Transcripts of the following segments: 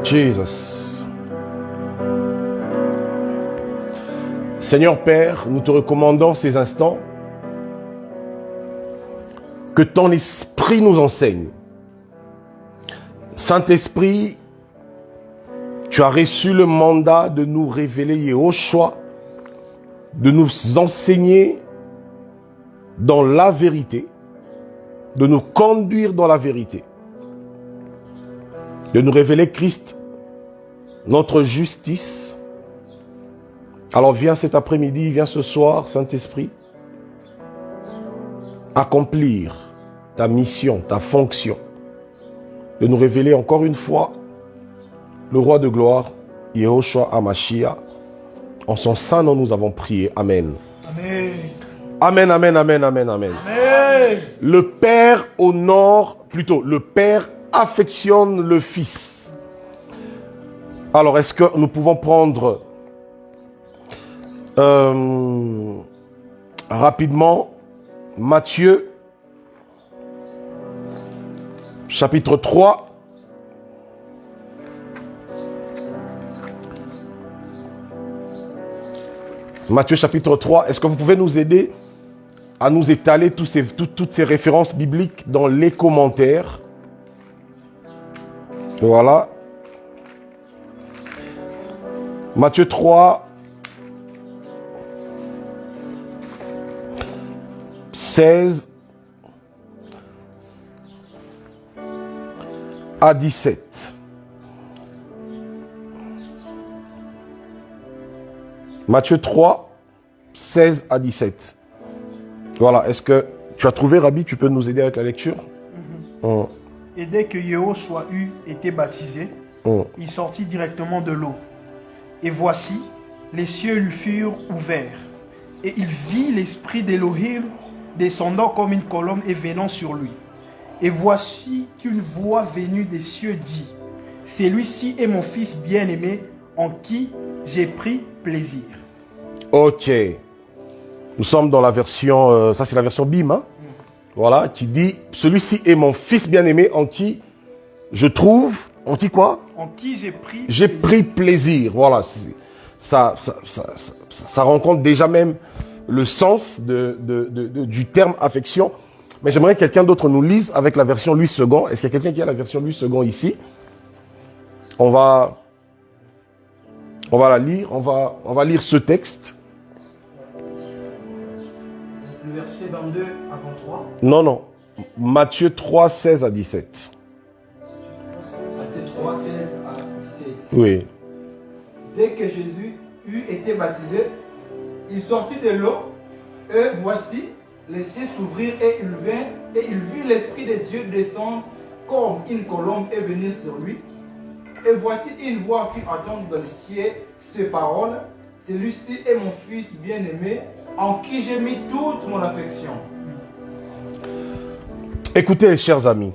Jesus. Seigneur Père, nous te recommandons ces instants. Que ton esprit nous enseigne. Saint-Esprit, tu as reçu le mandat de nous révéler Yehoshua, de nous enseigner dans la vérité, de nous conduire dans la vérité, de nous révéler Christ, notre justice. Alors viens cet après-midi, viens ce soir, Saint-Esprit, accomplir ta mission, ta fonction, de nous révéler encore une fois le roi de gloire, Yehoshua HaMashiach. En son sein, nous avons prié. Amen. Amen. Amen, amen, amen, amen, amen. Amen. Le Père honore, plutôt, le Père affectionne le Fils. Alors, est-ce que nous pouvons prendre rapidement Matthieu, chapitre 3. Matthieu chapitre 3, est-ce que vous pouvez nous aider à nous étaler toutes ces références bibliques dans les commentaires? Voilà. Matthieu 3, 16 à 17. Matthieu 3, 16 à 17. Voilà, est-ce que tu as trouvé, Rabbi? Tu peux nous aider avec la lecture? Et dès que Yehoshua eut été baptisé, il sortit directement de l'eau. Et voici, les cieux lui furent ouverts. Et il vit l'esprit d'Élohim descendant comme une colombe et venant sur lui. Et voici qu'une voix venue des cieux dit: celui-ci est mon fils bien-aimé, en qui j'ai pris plaisir. Ok. Nous sommes dans la version, ça c'est la version BIM, hein? Voilà, qui dit, celui-ci est mon fils bien-aimé, en qui je trouve, en qui quoi? En qui j'ai pris plaisir. Voilà, ça rencontre déjà même le sens du terme affection. Mais j'aimerais que quelqu'un d'autre nous lise avec la version Louis II. Est-ce qu'il y a quelqu'un qui a la version Louis II ici? On va la lire, on va lire ce texte. Le verset 22 à 23. Non. Matthieu 3, 16 à 17. Matthieu 3, 16 à 17. Oui. Dès que Jésus eut été baptisé, il sortit de l'eau, et voici, les cieux s'ouvrirent et il vit l'Esprit de Dieu descendre comme une colombe et venir sur lui. Et voici une voix fit entendre dans le ciel ces paroles: celui-ci est mon fils bien-aimé, en qui j'ai mis toute mon affection. Écoutez, chers amis.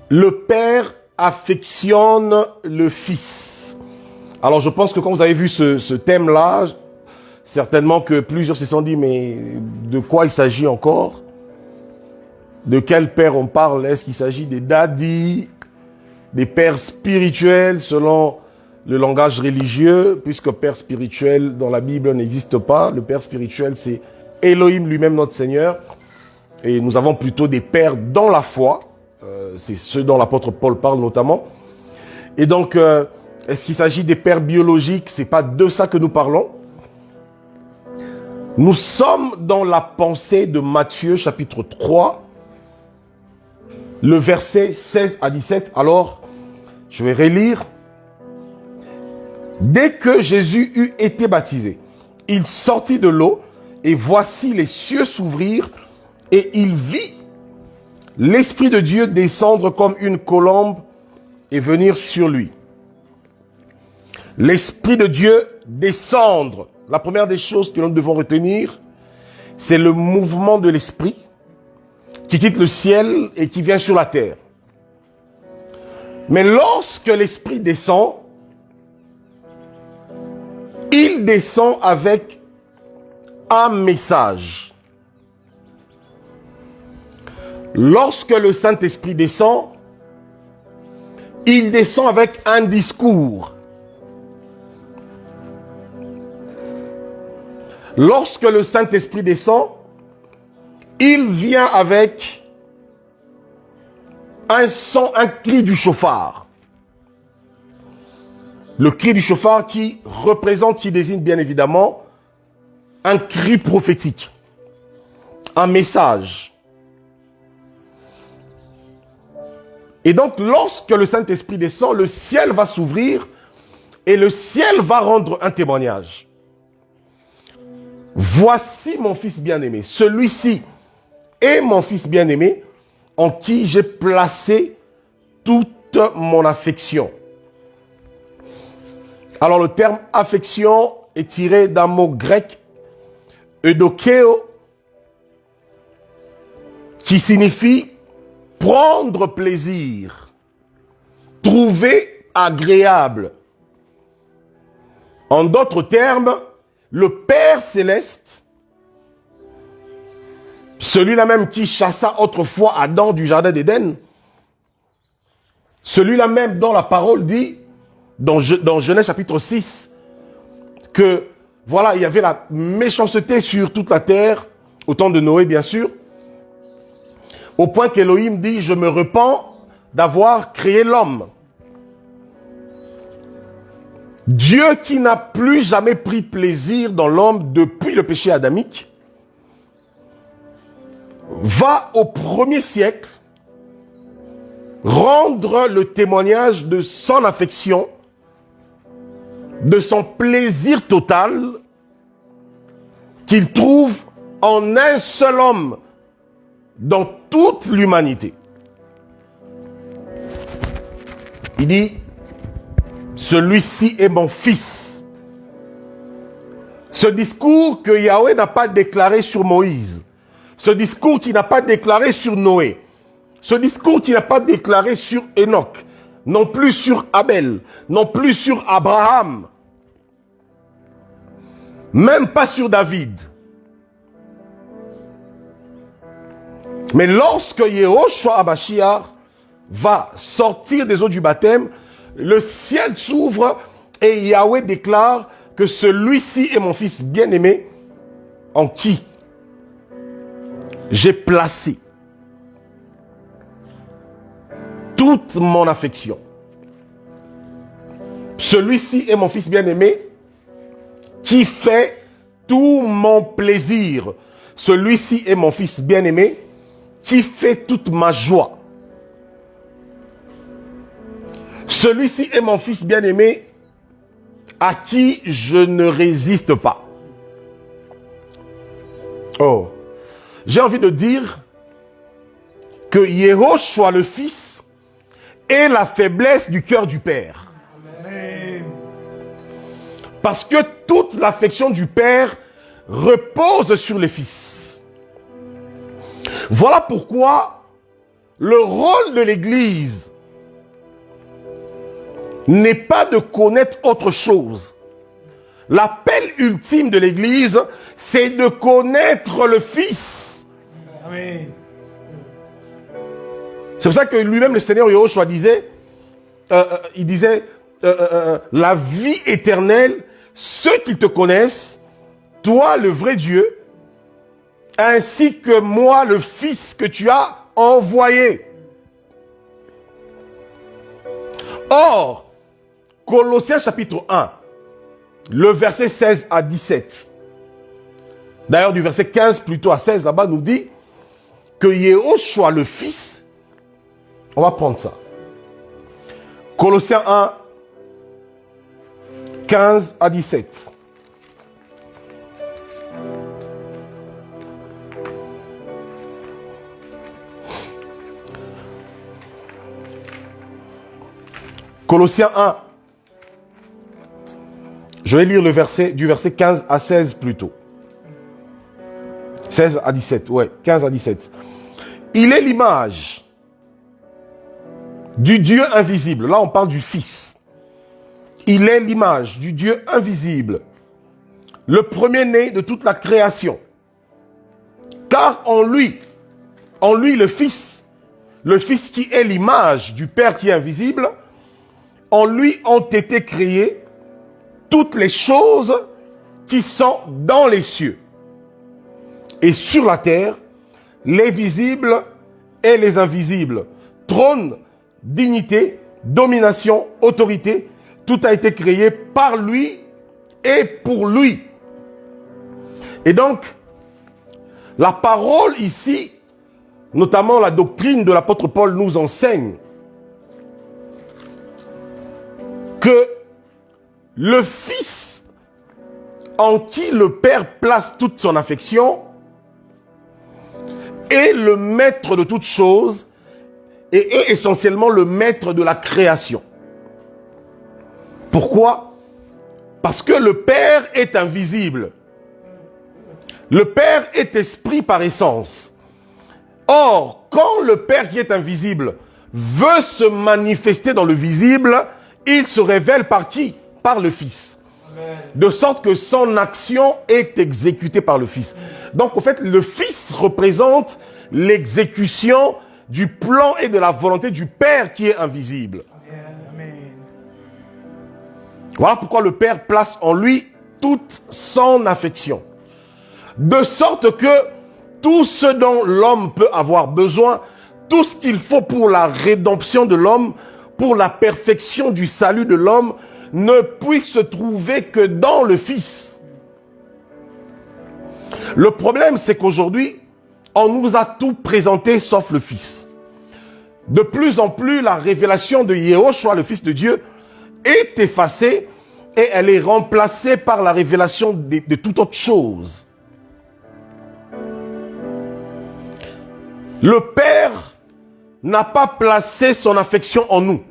Le Père affectionne le Fils. Alors je pense que quand vous avez vu ce thème-là, certainement que plusieurs se sont dit, mais de quoi il s'agit encore? De quel père on parle? Est-ce qu'il s'agit des daddies, des pères spirituels selon le langage religieux, puisque père spirituel dans la Bible n'existe pas. Le père spirituel, c'est Elohim lui-même, notre Seigneur. Et nous avons plutôt des pères dans la foi. C'est ceux dont l'apôtre Paul parle notamment. Et donc, est-ce qu'il s'agit des pères biologiques? C'est pas de ça que nous parlons. Nous sommes dans la pensée de Matthieu chapitre 3, le verset 16 à 17. Alors, je vais relire. Dès que Jésus eut été baptisé, il sortit de l'eau, et voici les cieux s'ouvrirent, et il vit l'Esprit de Dieu descendre comme une colombe et venir sur lui. L'Esprit de Dieu descendre. La première des choses que nous devons retenir, c'est le mouvement de l'Esprit qui quitte le ciel et qui vient sur la terre. Mais lorsque l'Esprit descend, il descend avec un message. Lorsque le Saint-Esprit descend, il descend avec un discours. Lorsque le Saint-Esprit descend, il vient avec un son, un cri du chauffard. Le cri du chauffard qui représente, qui désigne bien évidemment un cri prophétique, un message. Et donc, lorsque le Saint-Esprit descend, le ciel va s'ouvrir et le ciel va rendre un témoignage. Voici mon fils bien-aimé. Celui-ci est mon fils bien-aimé en qui j'ai placé toute mon affection. Alors, le terme affection est tiré d'un mot grec, eudokeo, qui signifie prendre plaisir, trouver agréable. En d'autres termes, le Père céleste, celui-là même qui chassa autrefois Adam du jardin d'Éden, celui-là même dont la parole dit, dans Genèse chapitre 6, que voilà, il y avait la méchanceté sur toute la terre, au temps de Noé bien sûr, au point qu'Élohim dit, je me repens d'avoir créé l'homme. Dieu qui n'a plus jamais pris plaisir dans l'homme depuis le péché adamique, va au 1er siècle rendre le témoignage de son affection, de son plaisir total qu'il trouve en un seul homme dans toute l'humanité. Il dit, celui-ci est mon fils. Ce discours que Yahweh n'a pas déclaré sur Moïse, ce discours qu'il n'a pas déclaré sur Noé, ce discours qu'il n'a pas déclaré sur Enoch, non plus sur Abel, non plus sur Abraham, même pas sur David. Mais lorsque Yehoshua Hamashiach va sortir des eaux du baptême, le ciel s'ouvre et Yahweh déclare que celui-ci est mon fils bien-aimé en qui j'ai placé toute mon affection. Celui-ci est mon fils bien-aimé qui fait tout mon plaisir. Celui-ci est mon fils bien-aimé qui fait toute ma joie. Celui-ci est mon fils bien-aimé à qui je ne résiste pas. Oh, j'ai envie de dire que Yehoshua le Fils est la faiblesse du cœur du Père. Amen. Parce que toute l'affection du Père repose sur le Fils. Voilà pourquoi le rôle de l'Église n'est pas de connaître autre chose. L'appel ultime de l'Église, c'est de connaître le Fils. Amen. C'est pour ça que lui-même, le Seigneur Yehoshua disait, la vie éternelle, ceux qui te connaissent, toi le vrai Dieu, ainsi que moi le Fils que tu as envoyé. Or, Colossiens chapitre 1, le verset 16 à 17. D'ailleurs, du verset 15 plutôt à 16, là-bas, nous dit que Yehoshua le Fils, on va prendre ça. Colossiens 1, 15 à 17. Colossiens 1. Je vais lire le verset, du verset 15 à 16 plutôt. 16 à 17, ouais, 15 à 17. Il est l'image du Dieu invisible. Là, on parle du Fils. Il est l'image du Dieu invisible, le premier-né de toute la création. Car en lui le Fils qui est l'image du Père qui est invisible, en lui ont été créées toutes les choses qui sont dans les cieux et sur la terre, les visibles et les invisibles. Trône, dignité, domination, autorité, tout a été créé par lui et pour lui. Et donc, la parole ici, notamment la doctrine de l'apôtre Paul nous enseigne que le Fils en qui le Père place toute son affection est le maître de toutes choses et est essentiellement le maître de la création. Pourquoi? Parce que le Père est invisible. Le Père est esprit par essence. Or, quand le Père qui est invisible veut se manifester dans le visible, il se révèle par qui? Par le Fils. Amen. De sorte que son action est exécutée par le Fils. Donc, en fait, le Fils représente l'exécution du plan et de la volonté du Père qui est invisible. Amen. Voilà pourquoi le Père place en lui toute son affection. De sorte que tout ce dont l'homme peut avoir besoin, tout ce qu'il faut pour la rédemption de l'homme, pour la perfection du salut de l'homme, ne puisse se trouver que dans le Fils. Le problème, c'est qu'aujourd'hui, on nous a tout présenté sauf le Fils. De plus en plus, la révélation de Yehoshua, le Fils de Dieu, est effacée et elle est remplacée par la révélation de toute autre chose. Le Père n'a pas placé son affection en nous.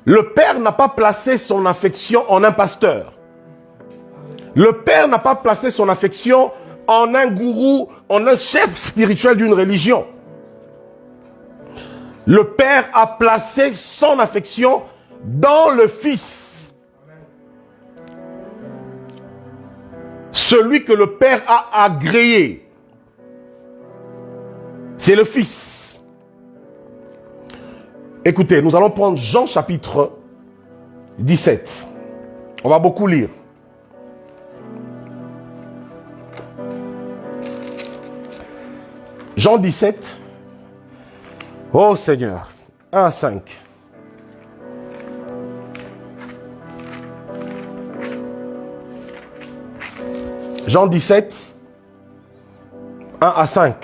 Le Père n'a pas placé son affection en un pasteur. Le Père n'a pas placé son affection en un gourou, en un chef spirituel d'une religion. Le Père a placé son affection dans le Fils. Celui que le Père a agréé, c'est le Fils. Écoutez, nous allons prendre Jean chapitre 17. On va beaucoup lire. Jean 17. Oh Seigneur. 1 à 5. Jean 17, 1 à 5.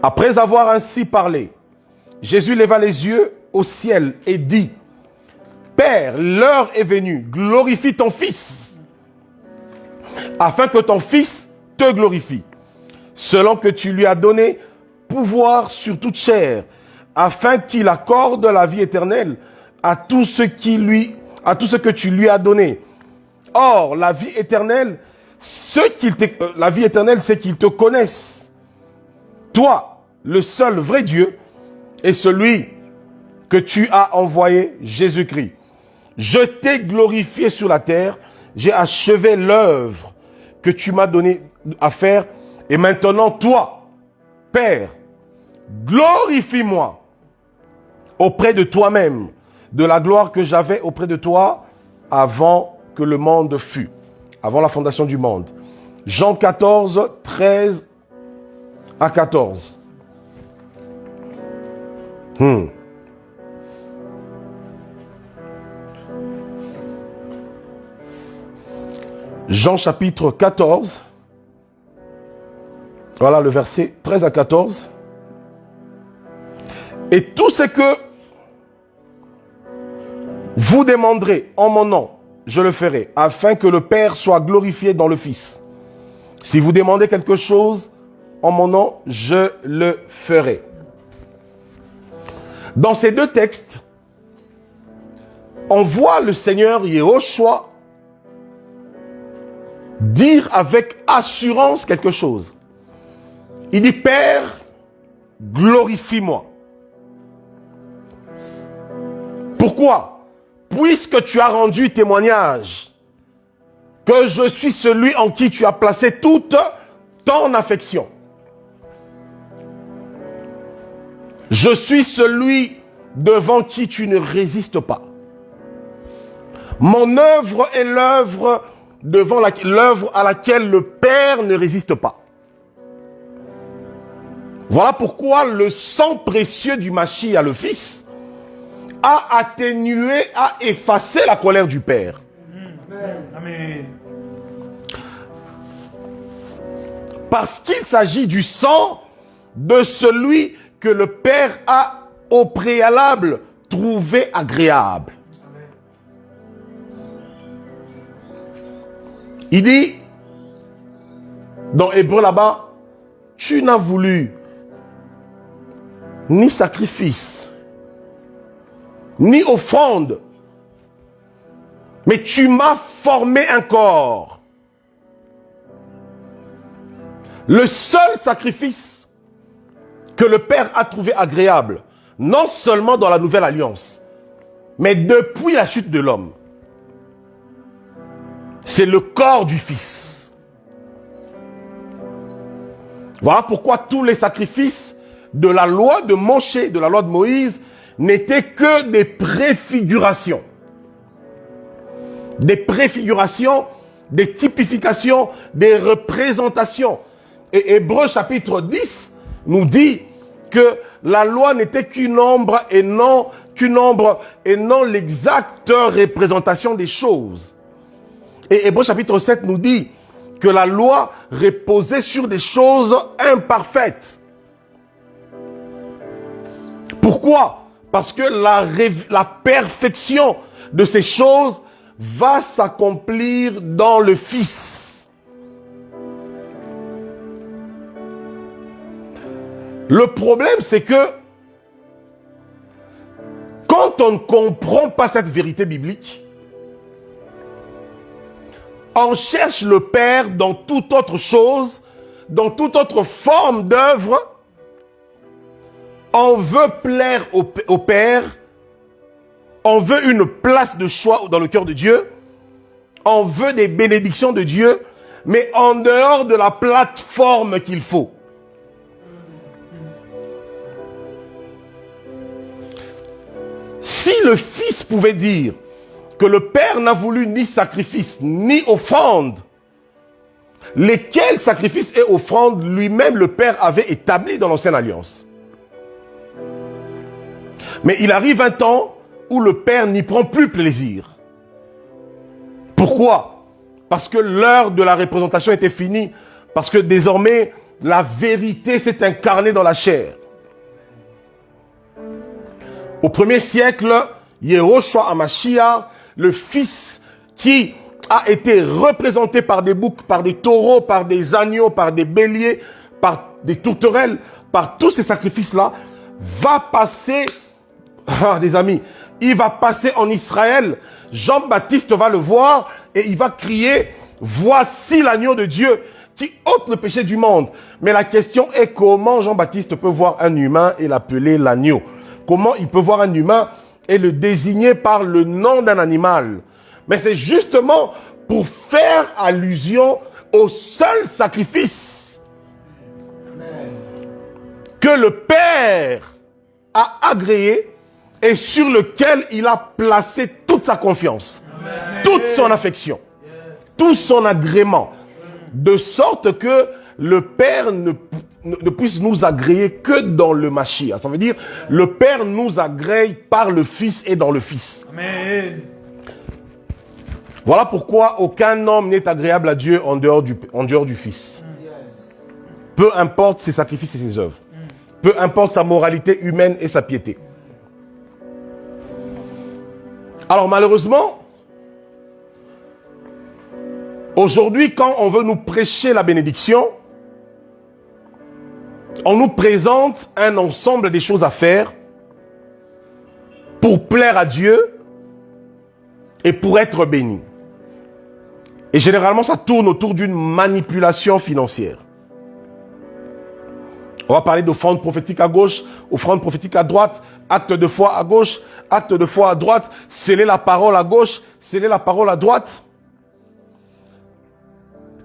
Après avoir ainsi parlé, Jésus leva les yeux au ciel et dit, Père, l'heure est venue, glorifie ton Fils, afin que ton Fils te glorifie, selon que tu lui as donné pouvoir sur toute chair, afin qu'il accorde la vie éternelle à tout ce que tu lui as donné. Or, la vie éternelle, c'est qu'ils te connaissent. Toi, le seul vrai Dieu, et celui que tu as envoyé, Jésus-Christ. Je t'ai glorifié sur la terre, j'ai achevé l'œuvre que tu m'as donné à faire, et maintenant, toi, Père, glorifie-moi auprès de toi-même, de la gloire que j'avais auprès de toi avant que le monde fût, avant la fondation du monde. Jean 14, 13 à 14. Jean chapitre 14. Voilà le verset 13 à 14. Et tout ce que vous demanderez en mon nom, je le ferai, afin que le Père soit glorifié dans le Fils. Si vous demandez quelque chose en mon nom, je le ferai. Dans ces deux textes, on voit le Seigneur Yehoshua dire avec assurance quelque chose. Il dit, Père, glorifie-moi. Pourquoi? Puisque tu as rendu témoignage que je suis celui en qui tu as placé toute ton affection. Je suis celui devant qui tu ne résistes pas. Mon œuvre est l'œuvre l'œuvre à laquelle le Père ne résiste pas. Voilà pourquoi le sang précieux du Mashiach, le Fils, a atténué, a effacé la colère du Père. Amen. Parce qu'il s'agit du sang de celui que le Père a au préalable trouvé agréable. Il dit, dans Hébreu là-bas, tu n'as voulu ni sacrifice, ni offrande, mais tu m'as formé un corps. Le seul sacrifice que le Père a trouvé agréable, non seulement dans la nouvelle alliance, mais depuis la chute de l'homme, c'est le corps du Fils. Voilà pourquoi tous les sacrifices de la loi de Moshe, de la loi de Moïse, n'étaient que des préfigurations. Des préfigurations, des typifications, des représentations. Et Hébreux chapitre 10 nous dit que la loi n'était qu'une ombre et non l'exacte représentation des choses. Et Hébreux chapitre 7 nous dit que la loi reposait sur des choses imparfaites. Pourquoi? Parce que la perfection de ces choses va s'accomplir dans le Fils. Le problème, c'est que quand on ne comprend pas cette vérité biblique, on cherche le Père dans toute autre chose, dans toute autre forme d'œuvre. On veut plaire au Père. On veut une place de choix dans le cœur de Dieu. On veut des bénédictions de Dieu, mais en dehors de la plateforme qu'il faut. Si le Fils pouvait dire que le Père n'a voulu ni sacrifice, ni offrande, lesquels sacrifices et offrandes lui-même le Père avait établis dans l'ancienne alliance. Mais il arrive un temps où le Père n'y prend plus plaisir. Pourquoi? Parce que l'heure de la représentation était finie. Parce que désormais, la vérité s'est incarnée dans la chair. Au premier siècle, Yehoshua HaMashiach, le Fils qui a été représenté par des boucs, par des taureaux, par des agneaux, par des béliers, par des tourterelles, par tous ces sacrifices-là, va passer, des amis, il va passer en Israël. Jean-Baptiste va le voir et il va crier, voici l'agneau de Dieu qui ôte le péché du monde. Mais la question est comment Jean-Baptiste peut voir un humain et l'appeler l'agneau? Comment il peut voir un humain et le désigner par le nom d'un animal? Mais c'est justement pour faire allusion au seul sacrifice que le Père a agréé et sur lequel il a placé toute sa confiance, toute son affection, tout son agrément, de sorte que le Père ne puisse nous agréer que dans le Mashiach. Ça veut dire, le Père nous agrée par le Fils et dans le Fils. Amen. Voilà pourquoi aucun homme n'est agréable à Dieu en dehors du Fils. Peu importe ses sacrifices et ses œuvres. Peu importe sa moralité humaine et sa piété. Alors malheureusement, aujourd'hui, quand on veut nous prêcher la bénédiction, on nous présente un ensemble des choses à faire pour plaire à Dieu et pour être béni. Et généralement, ça tourne autour d'une manipulation financière. On va parler d'offrande prophétique à gauche, offrande prophétique à droite, acte de foi à gauche, acte de foi à droite, sceller la parole à gauche, sceller la parole à droite.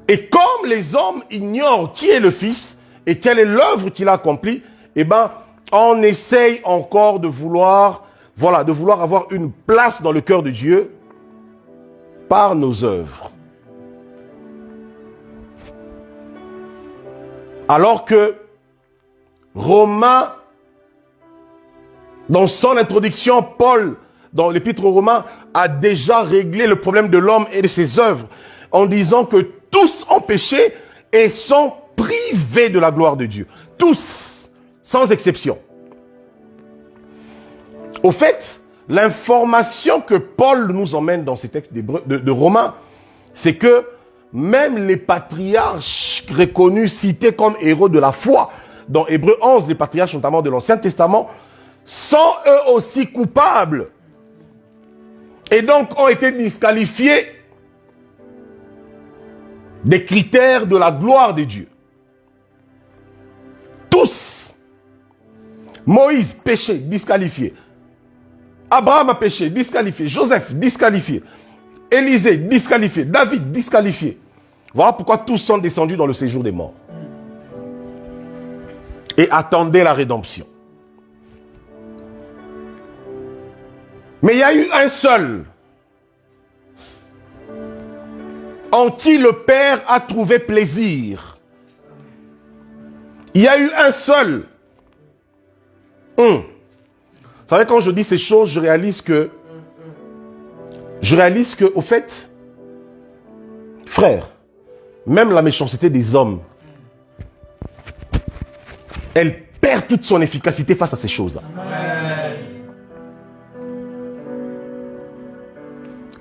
Et comme les hommes ignorent qui est le Fils et quelle est l'œuvre qu'il a accomplie, eh ben, on essaye encore de vouloir avoir une place dans le cœur de Dieu par nos œuvres. Alors que Romains, dans son introduction, Paul, dans l'épître aux Romains, a déjà réglé le problème de l'homme et de ses œuvres en disant que tous ont péché et sont privés de la gloire de Dieu. Tous, sans exception. Au fait, l'information que Paul nous emmène dans ces textes de Romains, c'est que même les patriarches reconnus, cités comme héros de la foi, dans Hébreux 11, les patriarches notamment de l'Ancien Testament, sont eux aussi coupables. Et donc ont été disqualifiés des critères de la gloire de Dieu. Tous. Moïse, péché, disqualifié. Abraham a péché, disqualifié. Joseph, disqualifié. Élisée, disqualifié. David, disqualifié. Voilà pourquoi tous sont descendus dans le séjour des morts. Et attendaient la rédemption. Mais il y a eu un seul en qui le Père a trouvé plaisir. Il y a eu un seul. Vous savez, quand je dis ces choses, je réalise que, au fait, frère, même la méchanceté des hommes, elle perd toute son efficacité face à ces choses-là.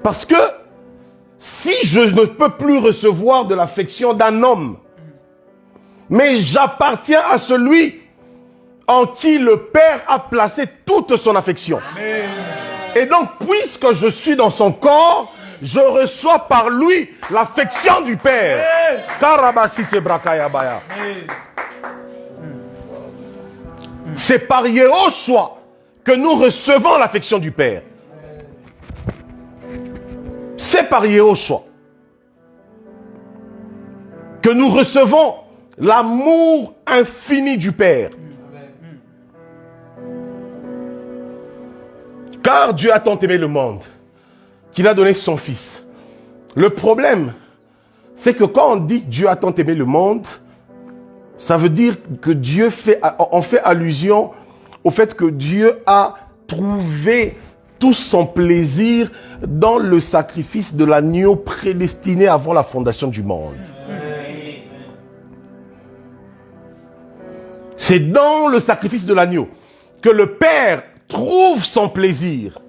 Parce que si je ne peux plus recevoir de l'affection d'un homme, mais j'appartiens à celui en qui le Père a placé toute son affection. Amen. Et donc, puisque je suis dans son corps, je reçois par lui l'affection du Père. C'est par Yehoshua que nous recevons l'affection du Père. C'est par Yehoshua que nous recevons l'amour infini du Père. Car Dieu a tant aimé le monde qu'il a donné son Fils. Le problème, c'est que quand on dit Dieu a tant aimé le monde, ça veut dire que Dieu on fait allusion au fait que Dieu a trouvé tout son plaisir dans le sacrifice de l'agneau prédestiné avant la fondation du monde. C'est dans le sacrifice de l'agneau que le Père trouve son plaisir.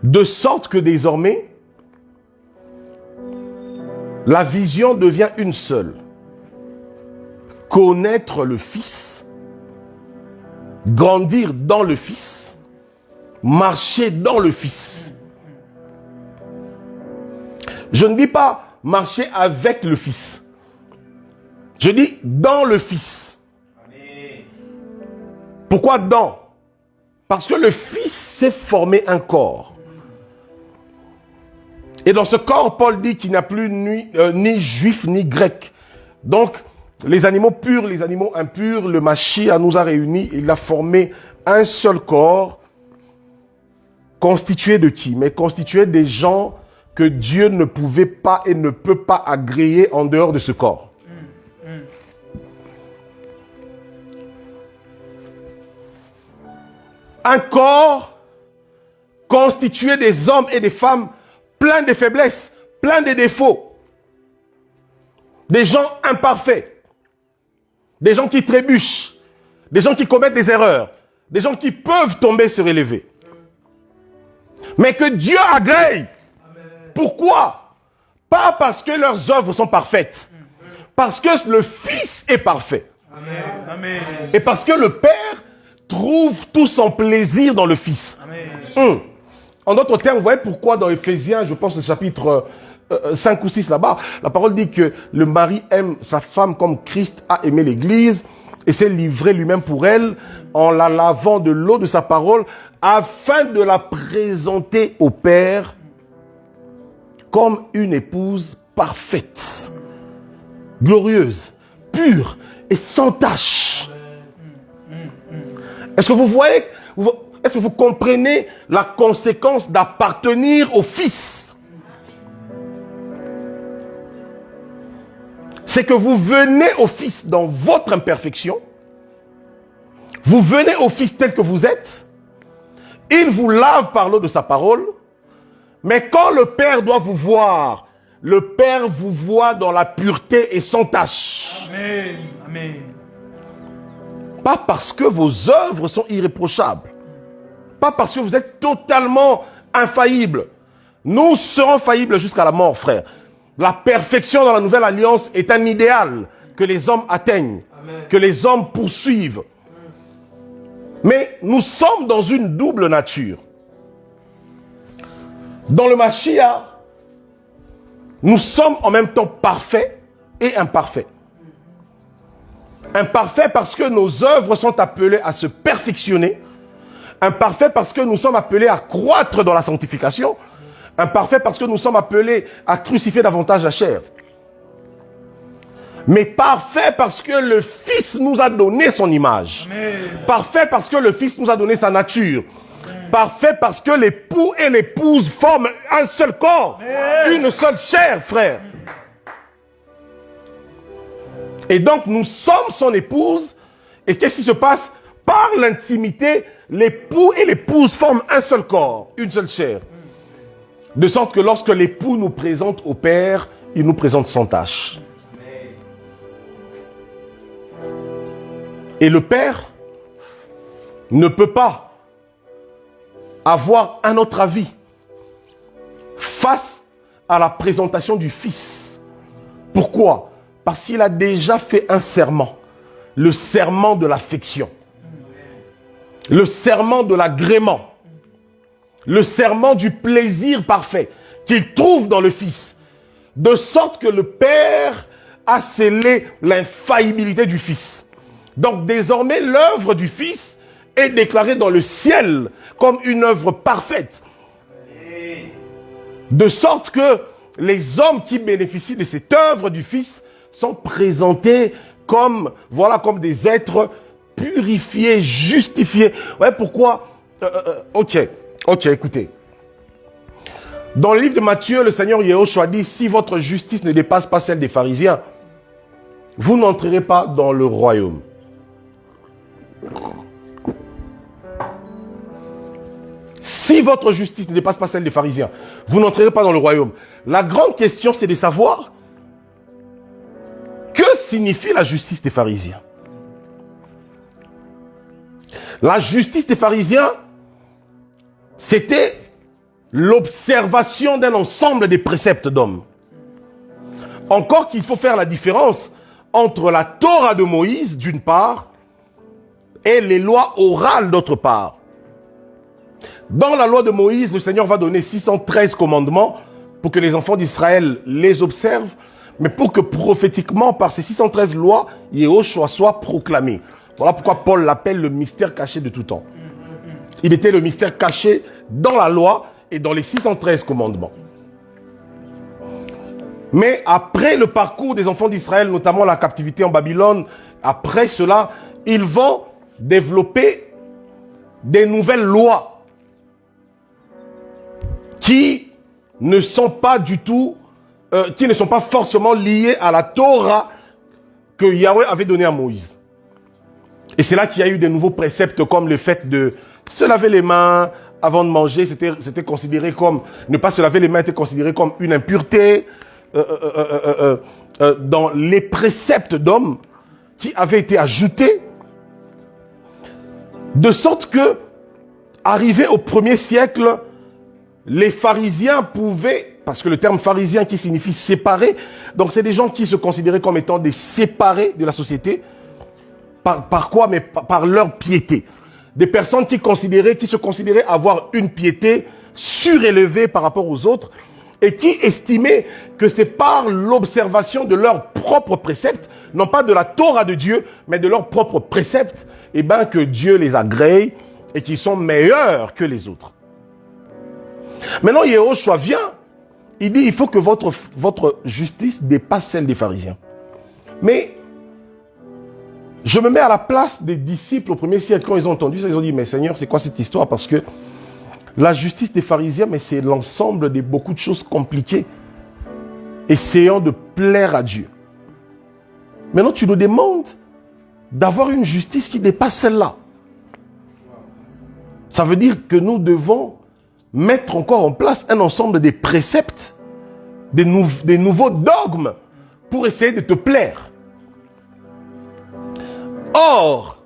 De sorte que désormais, la vision devient une seule. Connaître le Fils, grandir dans le Fils, marcher dans le Fils. Je ne dis pas marcher avec le Fils. Je dis dans le Fils. Pourquoi dans? Parce que le Fils s'est formé un corps. Et dans ce corps, Paul dit qu'il n'y a plus ni juif ni grec. Donc, les animaux purs, les animaux impurs, le Mashiach nous a réunis. Il a formé un seul corps. Constitué de qui? Mais constitué des gens que Dieu ne pouvait pas et ne peut pas agréer en dehors de ce corps. Un corps constitué des hommes et des femmes pleins de faiblesses, pleins de défauts. Des gens imparfaits. Des gens qui trébuchent. Des gens qui commettent des erreurs. Des gens qui peuvent tomber, se relever. Mais que Dieu agrée. Pourquoi? Pas parce que leurs œuvres sont parfaites. Parce que le Fils est parfait. Amen. Et parce que le Père trouve tout son plaisir dans le Fils. En d'autres termes, vous voyez pourquoi dans Éphésiens, je pense au chapitre 5 ou 6 là-bas, la parole dit que le mari aime sa femme comme Christ a aimé l'Église et s'est livré lui-même pour elle en la lavant de l'eau de sa parole afin de la présenter au Père comme une épouse parfaite, glorieuse, pure et sans tache. Est-ce que vous voyez, est-ce que vous comprenez la conséquence d'appartenir au Fils? C'est que vous venez au Fils dans votre imperfection. Vous venez au Fils tel que vous êtes. Il vous lave par l'eau de sa parole. Mais quand le Père doit vous voir, le Père vous voit dans la pureté et sans tache. Amen. Amen. Pas parce que vos œuvres sont irréprochables. Pas parce que vous êtes totalement infaillibles. Nous serons faillibles jusqu'à la mort, frère. La perfection dans la nouvelle alliance est un idéal que les hommes atteignent, Amen. Que les hommes poursuivent. Mais nous sommes dans une double nature. Dans le Mashiach, nous sommes en même temps parfaits et imparfaits. Imparfaits parce que nos œuvres sont appelées à se perfectionner. Imparfaits parce que nous sommes appelés à croître dans la sanctification. Imparfaits parce que nous sommes appelés à crucifier davantage la chair. Mais parfait parce que le Fils nous a donné son image. Amen. Parfait parce que le Fils nous a donné sa nature. Amen. Parfait parce que l'époux et l'épouse forment un seul corps. Amen. Une seule chair, frère. Et donc nous sommes son épouse. Et qu'est-ce qui se passe? Par l'intimité, l'époux et l'épouse forment un seul corps, une seule chair. De sorte que lorsque l'époux nous présente au Père, il nous présente sans tache. Et le Père ne peut pas avoir un autre avis face à la présentation du Fils. Pourquoi? Parce qu'il a déjà fait un serment. Le serment de l'affection. Le serment de l'agrément. Le serment du plaisir parfait qu'il trouve dans le Fils. De sorte que le Père a scellé l'infaillibilité du Fils. Donc désormais, l'œuvre du Fils est déclarée dans le ciel comme une œuvre parfaite. De sorte que les hommes qui bénéficient de cette œuvre du Fils sont présentés comme, voilà, comme des êtres purifiés, justifiés. Ouais, pourquoi? Ok, écoutez. Dans le livre de Matthieu, le Seigneur Yahushua dit, si votre justice ne dépasse pas celle des pharisiens, vous n'entrerez pas dans le royaume. Si votre justice ne dépasse pas celle des pharisiens, vous n'entrerez pas dans le royaume. La grande question, c'est de savoir que signifie la justice des pharisiens. La justice des pharisiens, c'était l'observation d'un ensemble des préceptes d'hommes. Encore qu'il faut faire la différence entre la Torah de Moïse, d'une part, et les lois orales, d'autre part. Dans la loi de Moïse, le Seigneur va donner 613 commandements pour que les enfants d'Israël les observent, mais pour que prophétiquement, par ces 613 lois, Yahushua soit proclamé. Voilà pourquoi Paul l'appelle le mystère caché de tout temps. Il était le mystère caché dans la loi et dans les 613 commandements. Mais après le parcours des enfants d'Israël, notamment la captivité en Babylone, après cela, ils vont développer des nouvelles lois qui ne sont pas du tout, qui ne sont pas forcément liées à la Torah que Yahweh avait donnée à Moïse. Et c'est là qu'il y a eu des nouveaux préceptes comme le fait de se laver les mains avant de manger. C'était considéré comme, ne pas se laver les mains était considéré comme une impureté. Dans les préceptes d'hommes qui avaient été ajoutés, de sorte que, arrivé au 1er siècle, les pharisiens pouvaient, parce que le terme pharisien qui signifie séparé, donc c'est des gens qui se considéraient comme étant des séparés de la société. Par quoi? Mais par leur piété. Des personnes qui se considéraient avoir une piété surélevée par rapport aux autres et qui estimaient que c'est par l'observation de leurs propres préceptes, non pas de la Torah de Dieu, mais de leurs propres préceptes, et bien que Dieu les agrée et qu'ils sont meilleurs que les autres. Maintenant, Yahushua vient, il dit, il faut que votre justice dépasse celle des pharisiens. Mais Je me mets à la place des disciples au premier siècle. Quand ils ont entendu ça, ils ont dit, mais Seigneur, c'est quoi cette histoire? Parce que la justice des pharisiens, mais c'est l'ensemble de beaucoup de choses compliquées, essayant de plaire à Dieu. Maintenant, tu nous demandes d'avoir une justice qui dépasse celle-là. Ça veut dire que nous devons mettre encore en place un ensemble de préceptes, des nouveaux dogmes pour essayer de te plaire. Or,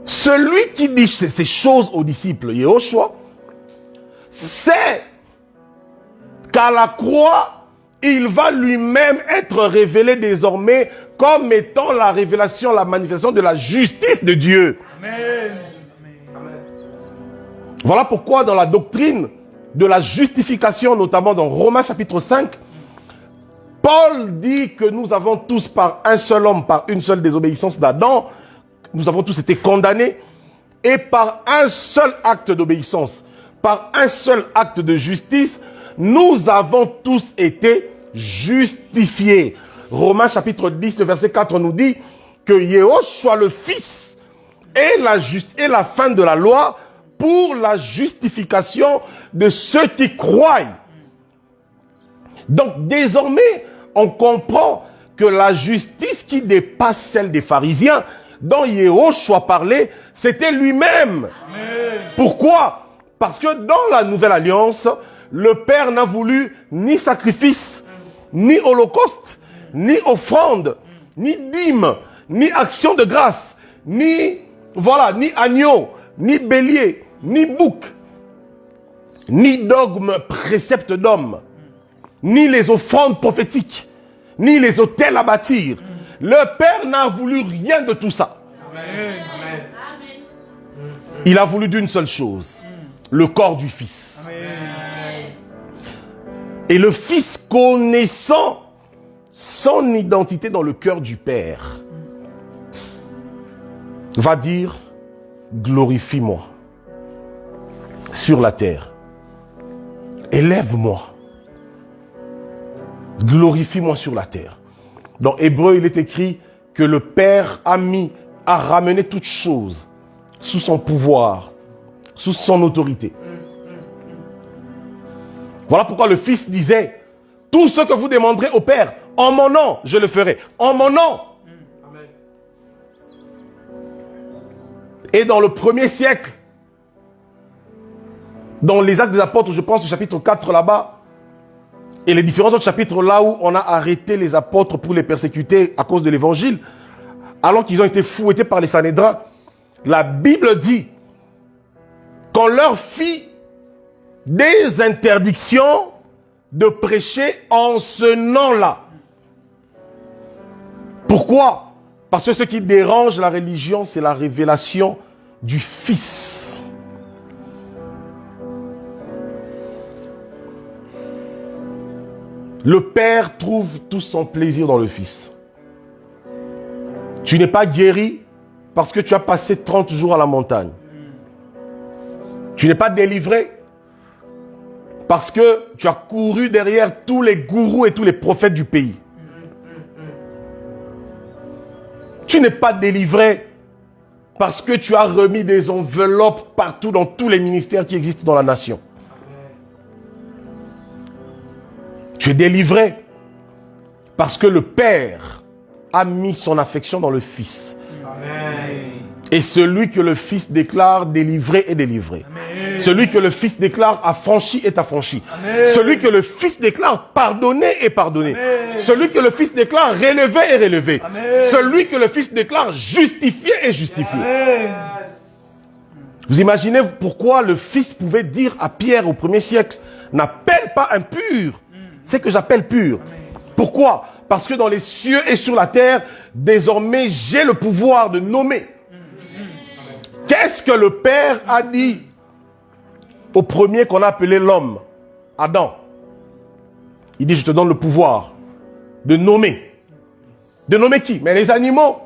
celui qui dit ces choses aux disciples, Yehoshua, sait qu'à la croix, il va lui-même être révélé désormais comme étant la révélation, la manifestation de la justice de Dieu. Amen. Voilà pourquoi dans la doctrine de la justification, notamment dans Romains chapitre 5, Paul dit que nous avons tous par un seul homme, par une seule désobéissance d'Adam, nous avons tous été condamnés, et par un seul acte d'obéissance, par un seul acte de justice, nous avons tous été justifiés. Romains chapitre 10, le verset 4 nous dit que Yehoshua le Fils est la fin de la loi pour la justification de ceux qui croient. Donc désormais, on comprend que la justice qui dépasse celle des pharisiens, dont Yehoshua parlait, c'était lui-même. Pourquoi? Parce que dans la nouvelle alliance, le Père n'a voulu ni sacrifice, ni holocauste, ni offrande, ni dîme, ni action de grâce, ni agneau, ni bélier, ni bouc, ni dogme, précepte d'homme, ni les offrandes prophétiques, ni les autels à bâtir. Le Père n'a voulu rien de tout ça. Amen. Il a voulu d'une seule chose, le corps du Fils. Amen. Et le Fils, connaissant son identité dans le cœur du Père, va dire, glorifie-moi sur la terre. Élève-moi. Glorifie-moi sur la terre. Dans Hébreu, il est écrit que le Père a ramené toutes choses sous son pouvoir, sous son autorité. Voilà pourquoi le Fils disait, tout ce que vous demanderez au Père, en mon nom, je le ferai. En mon nom. Et dans le premier siècle, dans les Actes des Apôtres, je pense au chapitre 4 là-bas, et les différents autres chapitres là où on a arrêté les apôtres pour les persécuter à cause de l'évangile, alors qu'ils ont été fouettés par les Sanhédrins, la Bible dit qu'on leur fit des interdictions de prêcher en ce nom-là. Pourquoi? Parce que ce qui dérange la religion, c'est la révélation du Fils. Le Père trouve tout son plaisir dans le Fils. Tu n'es pas guéri parce que tu as passé 30 jours à la montagne. Tu n'es pas délivré parce que tu as couru derrière tous les gourous et tous les prophètes du pays. Tu n'es pas délivré parce que tu as remis des enveloppes partout dans tous les ministères qui existent dans la nation. Tu es délivré parce que le Père a mis son affection dans le Fils. Amen. Et celui que le Fils déclare délivré est délivré. Amen. Celui que le Fils déclare affranchi est affranchi. Amen. Celui que le Fils déclare pardonné est pardonné. Amen. Celui que le Fils déclare relevé est relevé. Amen. Celui que le Fils déclare justifié est justifié. Amen. Vous imaginez pourquoi le Fils pouvait dire à Pierre au premier siècle, n'appelle pas impur, c'est que j'appelle pur. Pourquoi? Parce que dans les cieux et sur la terre, désormais j'ai le pouvoir de nommer. Qu'est-ce que le Père a dit au premier qu'on a appelé l'homme, Adam? Il dit, je te donne le pouvoir de nommer. De nommer qui? Mais les animaux.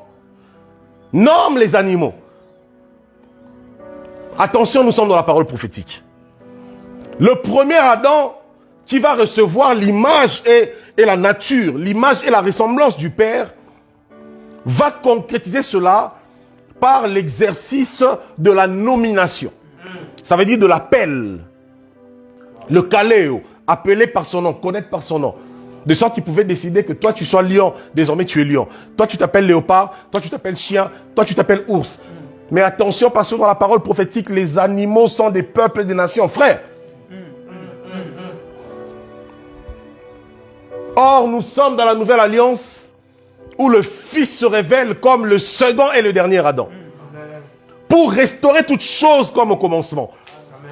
Nomme les animaux. Attention, nous sommes dans la parole prophétique. Le premier Adam qui va recevoir l'image et la nature, l'image et la ressemblance du Père, va concrétiser cela par l'exercice de la nomination. Ça veut dire de l'appel. Le kaléo, appelé par son nom, connaître par son nom. De sorte qu'il pouvait décider que toi tu sois lion, désormais tu es lion. Toi tu t'appelles léopard, toi tu t'appelles chien, toi tu t'appelles ours. Mais attention, parce que dans la parole prophétique, les animaux sont des peuples et des nations, frères. Or, nous sommes dans la nouvelle alliance où le Fils se révèle comme le second et le dernier Adam. Pour restaurer toutes choses comme au commencement.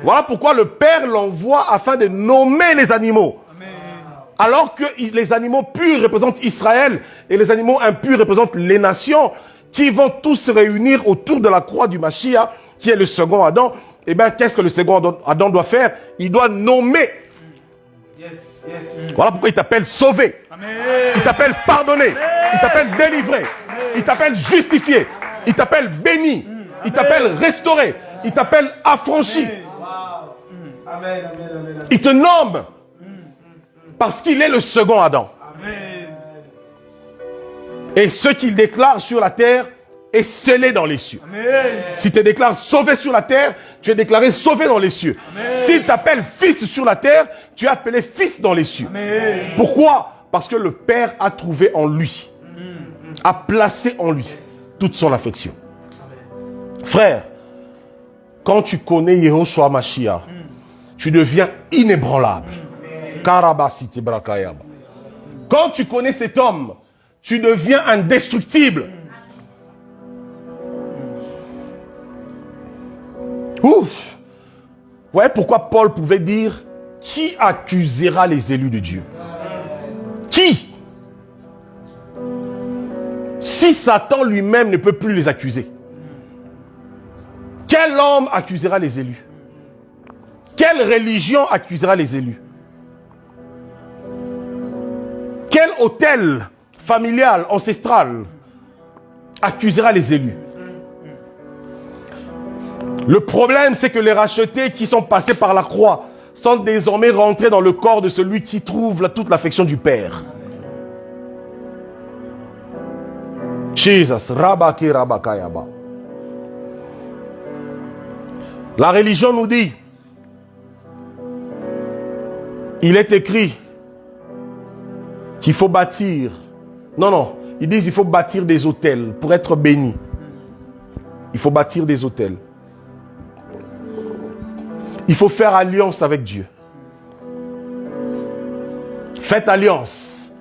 Voilà pourquoi le Père l'envoie afin de nommer les animaux. Alors que les animaux purs représentent Israël et les animaux impurs représentent les nations qui vont tous se réunir autour de la croix du Mashiach, qui est le second Adam. Eh bien, qu'est-ce que le second Adam doit faire? Il doit nommer. Voilà pourquoi il t'appelle sauvé. Il t'appelle pardonné. Il t'appelle délivré. Il t'appelle justifié. Il t'appelle béni. Il t'appelle restauré. Il t'appelle affranchi. Il te nomme. Parce qu'il est le second Adam. Et ce qu'il déclare sur la terre est scellé dans les cieux. Si tu déclares sauvé sur la terre, tu es déclaré sauvé dans les cieux. S'il t'appelle fils sur la terre, tu es appelé fils dans les cieux. Pourquoi? Parce que le Père a trouvé en lui, a placé en lui toute son affection. Frère, quand tu connais Yehoshua Mashiach, tu deviens inébranlable. Quand tu connais cet homme, tu deviens indestructible. Ouf. Ouais, pourquoi Paul pouvait dire qui accusera les élus de Dieu? Qui? Si Satan lui-même ne peut plus les accuser, quel homme accusera les élus? Quelle religion accusera les élus? Quel autel familial, ancestral accusera les élus? Le problème, c'est que les rachetés qui sont passés par la croix sont désormais rentrés dans le corps de celui qui trouve toute l'affection du Père. Jesus, Rabaki Rabakayaba. La religion nous dit, il est écrit qu'il faut bâtir. Non, ils disent qu'il faut bâtir des autels pour être béni. Il faut bâtir des autels. Il faut faire alliance avec Dieu. Faites alliance.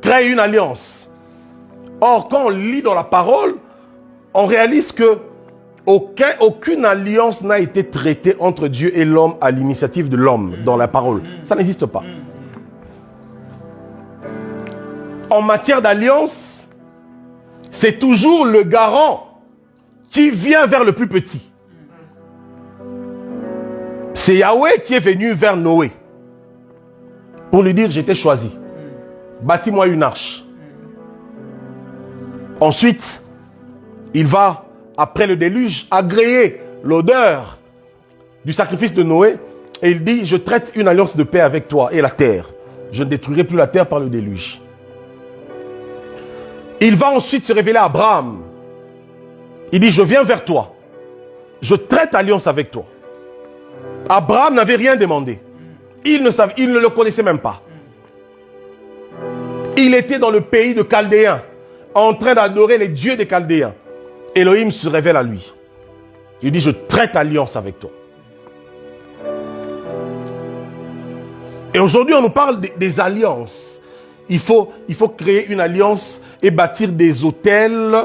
Créez une alliance. Or, quand on lit dans la parole, on réalise que aucune alliance n'a été traitée entre Dieu et l'homme à l'initiative de l'homme dans la parole. Ça n'existe pas. En matière d'alliance, c'est toujours le garant qui vient vers le plus petit. C'est Yahweh qui est venu vers Noé pour lui dire, je t'ai choisi. Bâtis-moi une arche. Ensuite, il va, après le déluge, agréer l'odeur du sacrifice de Noé et il dit, je traite une alliance de paix avec toi et la terre. Je ne détruirai plus la terre par le déluge. Il va ensuite se révéler à Abraham. Il dit, je viens vers toi. Je traite alliance avec toi. Abraham n'avait rien demandé. Il ne le connaissait même pas. Il était dans le pays de Chaldéens, en train d'adorer les dieux des Chaldéens. Elohim se révèle à lui. Il dit, je traite alliance avec toi. Et aujourd'hui, on nous parle des alliances. Il faut créer une alliance et bâtir des autels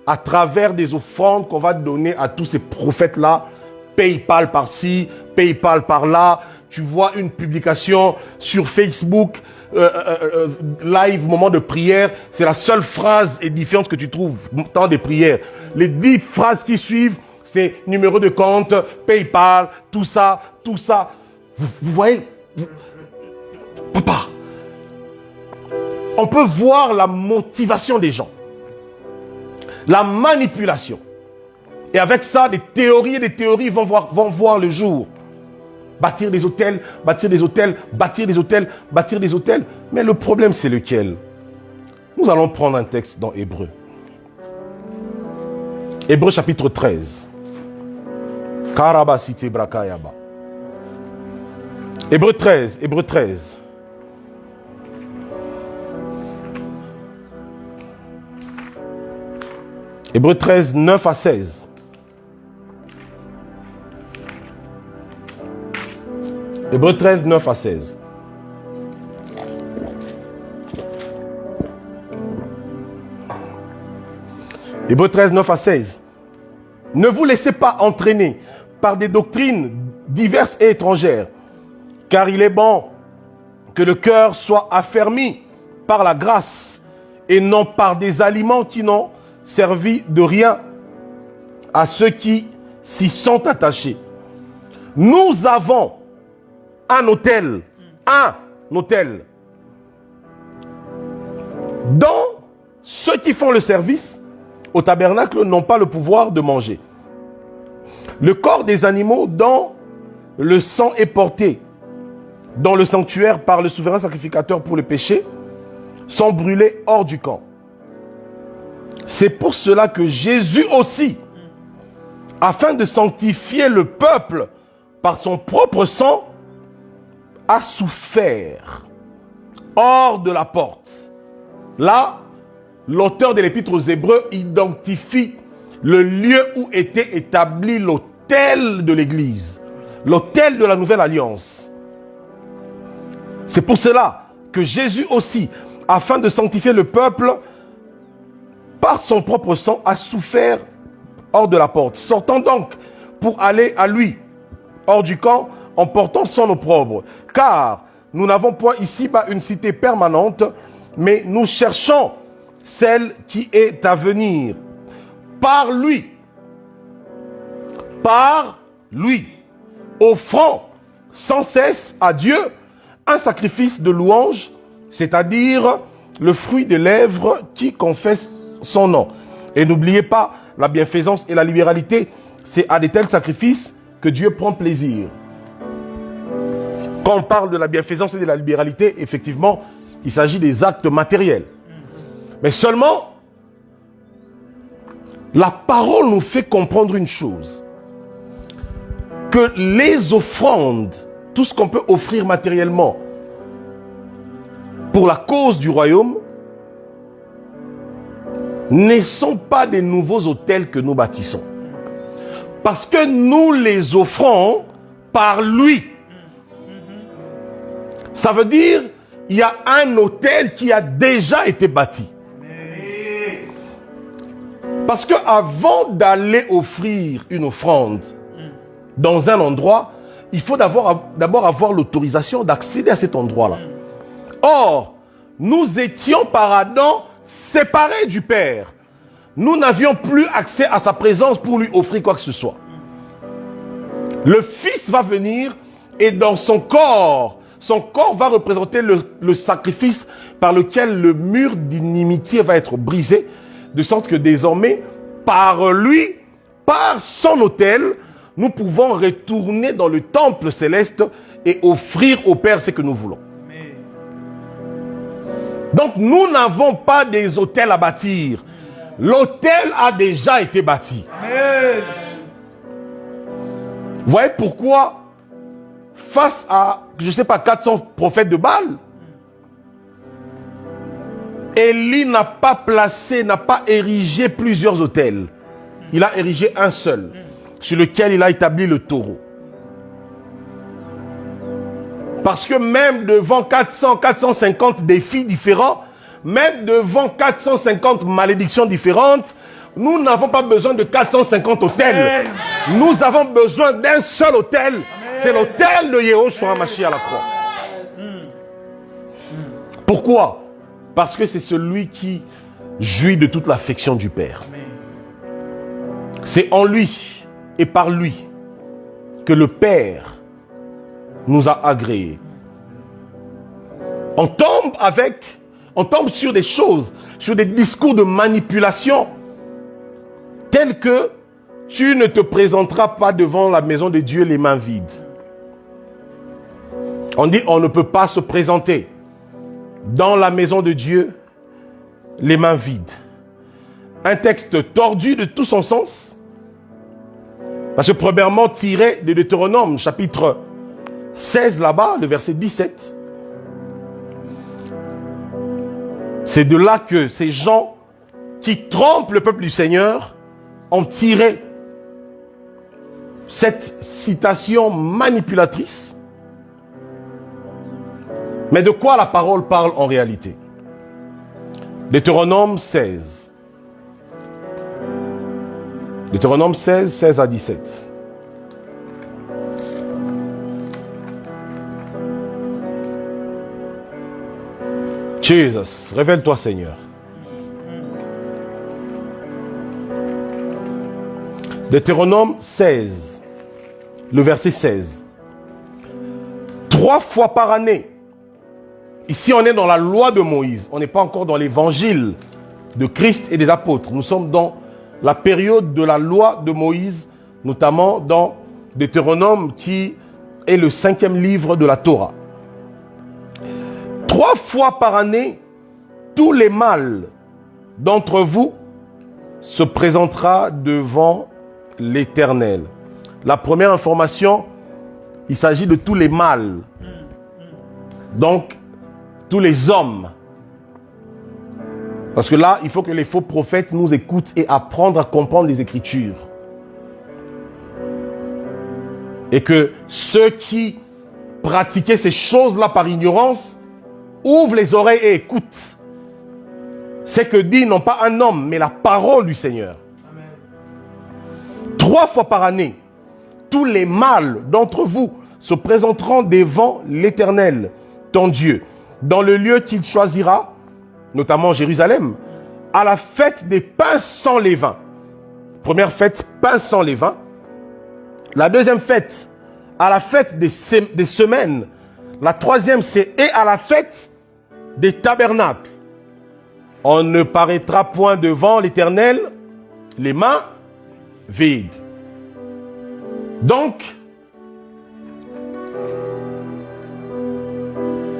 à travers des offrandes qu'on va donner à tous ces prophètes-là. PayPal par-ci, PayPal par-là. Tu vois une publication sur Facebook, live, moment de prière. C'est la seule phrase édifiante que tu trouves dans des prières. Les 10 phrases qui suivent, c'est numéro de compte, PayPal, tout ça, tout ça. Vous voyez, papa, on peut voir la motivation des gens, la manipulation. Et avec ça, des théories et des théories vont voir le jour. Bâtir des hôtels, bâtir des hôtels, bâtir des hôtels, bâtir des hôtels. Mais le problème, c'est lequel? Nous allons prendre un texte dans Hébreu. Hébreux chapitre 13. Karabasite Brakayaba. Hébreux 13. Hébreux 13. Hébreux 13, 9 à 16. Hébreux 13, 9 à 16. Hébreux 13, 9 à 16. Ne vous laissez pas entraîner par des doctrines diverses et étrangères, car il est bon que le cœur soit affermi par la grâce et non par des aliments qui n'ont servi de rien à ceux qui s'y sont attachés. Nous avons un autel, dont ceux qui font le service au tabernacle n'ont pas le pouvoir de manger. Le corps des animaux dont le sang est porté dans le sanctuaire par le souverain sacrificateur pour le péché sont brûlés hors du camp. C'est pour cela que Jésus aussi, afin de sanctifier le peuple par son propre sang, a souffert hors de la porte. Là, l'auteur de l'Épître aux Hébreux identifie le lieu où était établi l'autel de l'Église, l'autel de la Nouvelle Alliance. C'est pour cela que Jésus aussi, afin de sanctifier le peuple, par son propre sang, a souffert hors de la porte. Sortant donc pour aller à lui, hors du camp, en portant son opprobre. Car nous n'avons point ici-bas une cité permanente, mais nous cherchons celle qui est à venir. Par lui, offrant sans cesse à Dieu un sacrifice de louange, c'est-à-dire le fruit des lèvres qui confessent son nom. Et n'oubliez pas, la bienfaisance et la libéralité, c'est à de tels sacrifices que Dieu prend plaisir. Quand on parle de la bienfaisance et de la libéralité, effectivement, il s'agit des actes matériels. Mais seulement, la parole nous fait comprendre une chose. Que les offrandes, tout ce qu'on peut offrir matériellement pour la cause du royaume, ne sont pas des nouveaux autels que nous bâtissons. Parce que nous les offrons par lui. Ça veut dire, il y a un autel qui a déjà été bâti. Parce que avant d'aller offrir une offrande dans un endroit, il faut d'abord avoir l'autorisation d'accéder à cet endroit-là. Or, nous étions par Adam séparés du Père. Nous n'avions plus accès à sa présence pour lui offrir quoi que ce soit. Le Fils va venir et dans son corps va représenter le sacrifice par lequel le mur d'inimitié va être brisé, de sorte que désormais, par lui, par son autel, nous pouvons retourner dans le temple céleste et offrir au Père ce que nous voulons. Donc nous n'avons pas des autels à bâtir. L'autel a déjà été bâti. Vous voyez pourquoi, face à, je ne sais pas, 400 prophètes de Baal, Élie n'a pas érigé plusieurs autels. Il a érigé un seul, sur lequel il a établi le taureau. Parce que même devant 450 défis différents, même devant 450 malédictions différentes, nous n'avons pas besoin de 450 autels. Nous avons besoin d'un seul autel. C'est l'autel de Yehoshua Mashiach à la croix. Pourquoi? Parce que c'est celui qui jouit de toute l'affection du Père. C'est en lui et par lui que le Père nous a agréés. On tombe sur des choses, sur des discours de manipulation tels que tu ne te présenteras pas devant la maison de Dieu les mains vides. On dit on ne peut pas se présenter dans la maison de Dieu les mains vides. un texte tordu de tout son sens. Parce que premièrement, tiré de Deutéronome, chapitre 16 là-bas, le verset 17. C'est de là que ces gens qui trompent le peuple du Seigneur ont tiré cette citation manipulatrice. Mais de quoi la parole parle en réalité? Deutéronome 16. Deutéronome 16, 16 à 17. Jesus, révèle-toi Seigneur. Deutéronome 16, le verset 16. 3 fois par année. Ici, on est dans la loi de Moïse. On n'est pas encore dans l'évangile de Christ et des apôtres. Nous sommes dans la période de la loi de Moïse, notamment dans Deutéronome, qui est le 5e livre de la Torah. 3 fois par année, tous les mâles d'entre vous se présentera devant l'Éternel. La première information, il s'agit de tous les mâles. Donc, tous les hommes. Parce que là, il faut que les faux prophètes nous écoutent et apprennent à comprendre les Écritures. Et que ceux qui pratiquaient ces choses-là par ignorance ouvrent les oreilles et écoutent. C'est que dit non pas un homme, mais la parole du Seigneur. Amen. 3 fois par année, tous les mâles d'entre vous se présenteront devant l'Éternel, ton Dieu, dans le lieu qu'il choisira, notamment Jérusalem, à la fête des pains sans levain. Première fête, pains sans levain. La deuxième fête, à la fête des semaines. La troisième, c'est et à la fête des tabernacles. On ne paraîtra point devant l'Éternel les mains vides. Donc,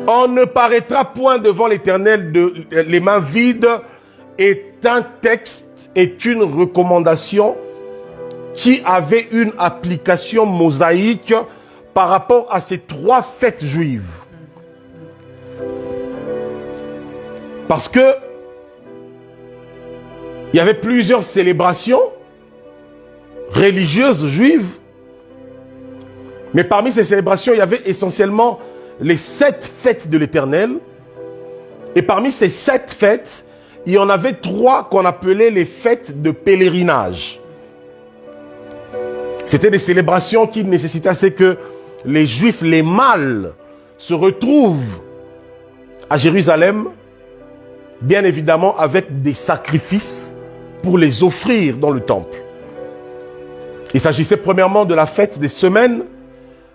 on ne paraîtra point devant l'Éternel les mains vides est un texte, est une recommandation qui avait une application mosaïque par rapport à ces 3 fêtes juives. Parce que il y avait plusieurs célébrations religieuses juives, mais parmi ces célébrations, il y avait essentiellement les 7 fêtes de l'Éternel. Et parmi ces 7 fêtes, il y en avait 3 qu'on appelait les fêtes de pèlerinage. C'était des célébrations qui nécessitaient assez que les Juifs, les mâles, se retrouvent à Jérusalem, bien évidemment avec des sacrifices pour les offrir dans le temple. Il s'agissait premièrement de la fête des semaines,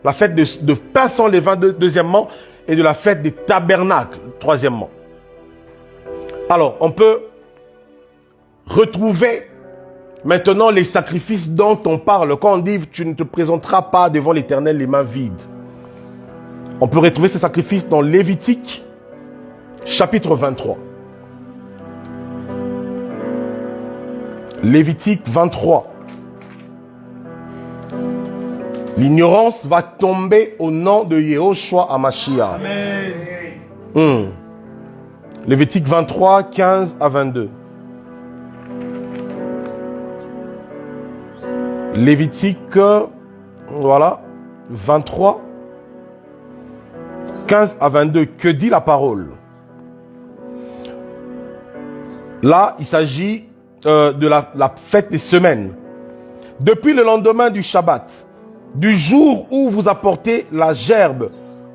la fête de pain sans levain, deuxièmement, et de la fête des tabernacles, troisièmement. Alors, on peut retrouver maintenant les sacrifices dont on parle. Quand on dit « tu ne te présenteras pas devant l'Éternel les mains vides », on peut retrouver ces sacrifices dans Lévitique, chapitre 23. Lévitique 23. L'ignorance va tomber au nom de Yehoshua Hamashiach. Amen. Lévitique 23, 15 à 22. Lévitique, voilà, 23, 15 à 22. Que dit la parole? Là, il s'agit de la fête des semaines. Depuis le lendemain du Shabbat, du jour où vous apportez la gerbe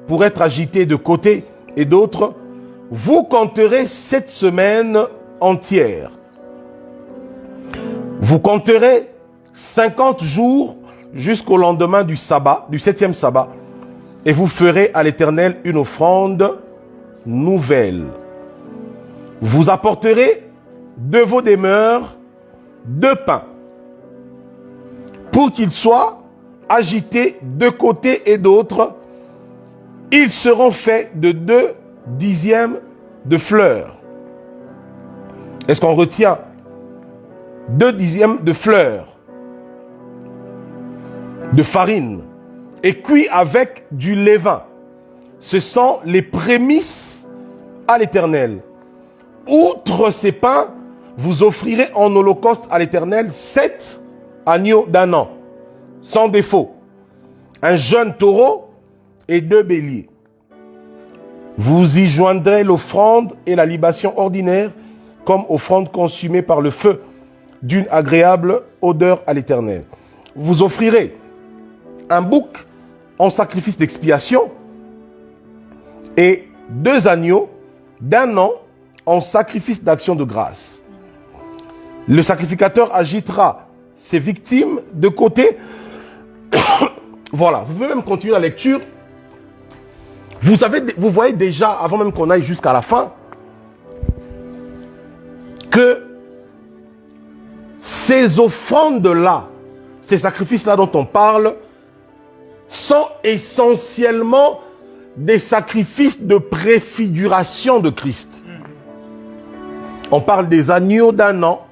pour être agitée de côté et d'autre, vous compterez 7 semaines entières. Vous compterez 50 jours jusqu'au lendemain du sabbat, du 7e sabbat, et vous ferez à l'Éternel une offrande nouvelle. Vous apporterez de vos demeures 2 pains, pour qu'ils soient agités de côté et d'autre. Ils seront faits de 2 dixièmes de fleurs. Est-ce qu'on retient 2 dixièmes de fleur de farine et cuit avec du levain. Ce sont les prémices à l'Éternel. Outre ces pains, vous offrirez en holocauste à l'Éternel 7 agneaux d'un an, sans défaut, un jeune taureau et 2 béliers. Vous y joindrez l'offrande et la libation ordinaire comme offrande consumée par le feu d'une agréable odeur à l'Éternel. Vous offrirez un bouc en sacrifice d'expiation et 2 agneaux d'un an en sacrifice d'action de grâce. Le sacrificateur agitera ses victimes de côté. Voilà, vous pouvez même continuer la lecture. Vous voyez déjà, avant même qu'on aille jusqu'à la fin, que ces offrandes-là, ces sacrifices-là dont on parle, sont essentiellement des sacrifices de préfiguration de Christ. On parle des agneaux d'un an,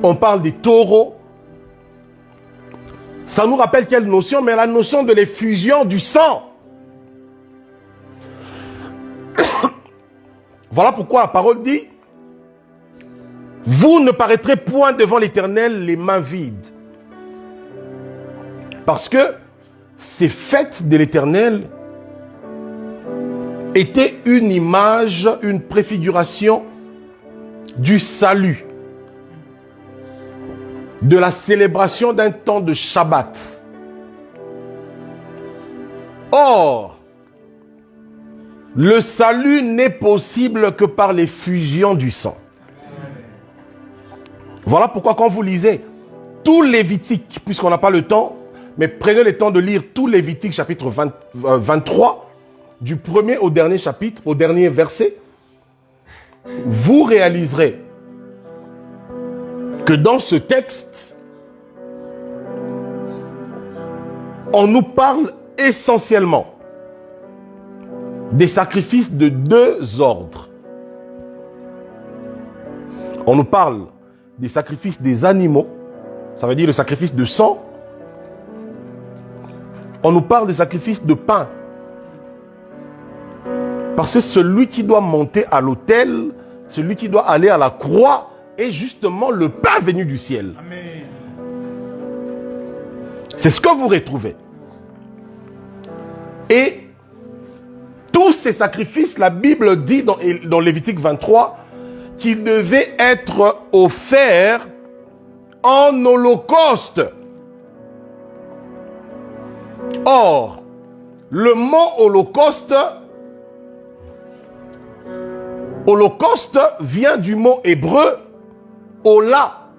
on parle des taureaux. Ça nous rappelle quelle notion? Mais la notion de l'effusion du sang. Voilà pourquoi la parole dit: vous ne paraîtrez point devant l'Éternel les mains vides. Parce que ces fêtes de l'Éternel étaient une image, une préfiguration du salut, de la célébration d'un temps de Shabbat. Or, le salut n'est possible que par l'effusion du sang. Voilà pourquoi quand vous lisez tout Lévitique, puisqu'on n'a pas le temps, mais prenez le temps de lire tout Lévitique chapitre 23, du premier au dernier chapitre, au dernier verset, vous réaliserez que dans ce texte, on nous parle essentiellement des sacrifices de 2 ordres. On nous parle des sacrifices des animaux, ça veut dire le sacrifice de sang. On nous parle des sacrifices de pain. Parce que celui qui doit monter à l'autel, celui qui doit aller à la croix, est justement le pain venu du ciel. Amen. C'est ce que vous retrouvez. Et tous ces sacrifices, la Bible dit dans Lévitique 23 qu'ils devaient être offerts en holocauste. Or, le mot holocauste vient du mot hébreu Ola.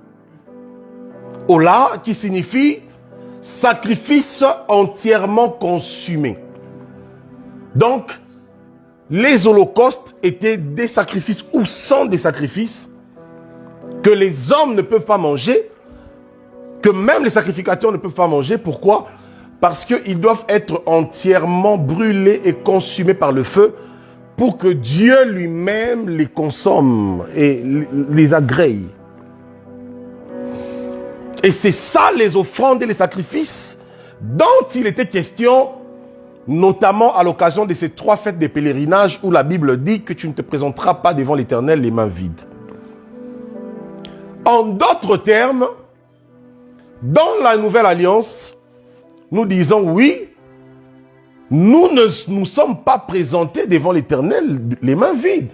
Ola qui signifie sacrifice entièrement consumé. Donc, les holocaustes étaient des sacrifices ou sont des sacrifices que les hommes ne peuvent pas manger, que même les sacrificateurs ne peuvent pas manger. Pourquoi? Parce qu'ils doivent être entièrement brûlés et consumés par le feu pour que Dieu lui-même les consomme et les agrée. Et c'est ça les offrandes et les sacrifices dont il était question, notamment à l'occasion de ces 3 fêtes des pèlerinages où la Bible dit que tu ne te présenteras pas devant l'Éternel les mains vides. En d'autres termes, dans la Nouvelle Alliance, nous disons oui, nous ne nous sommes pas présentés devant l'Éternel les mains vides.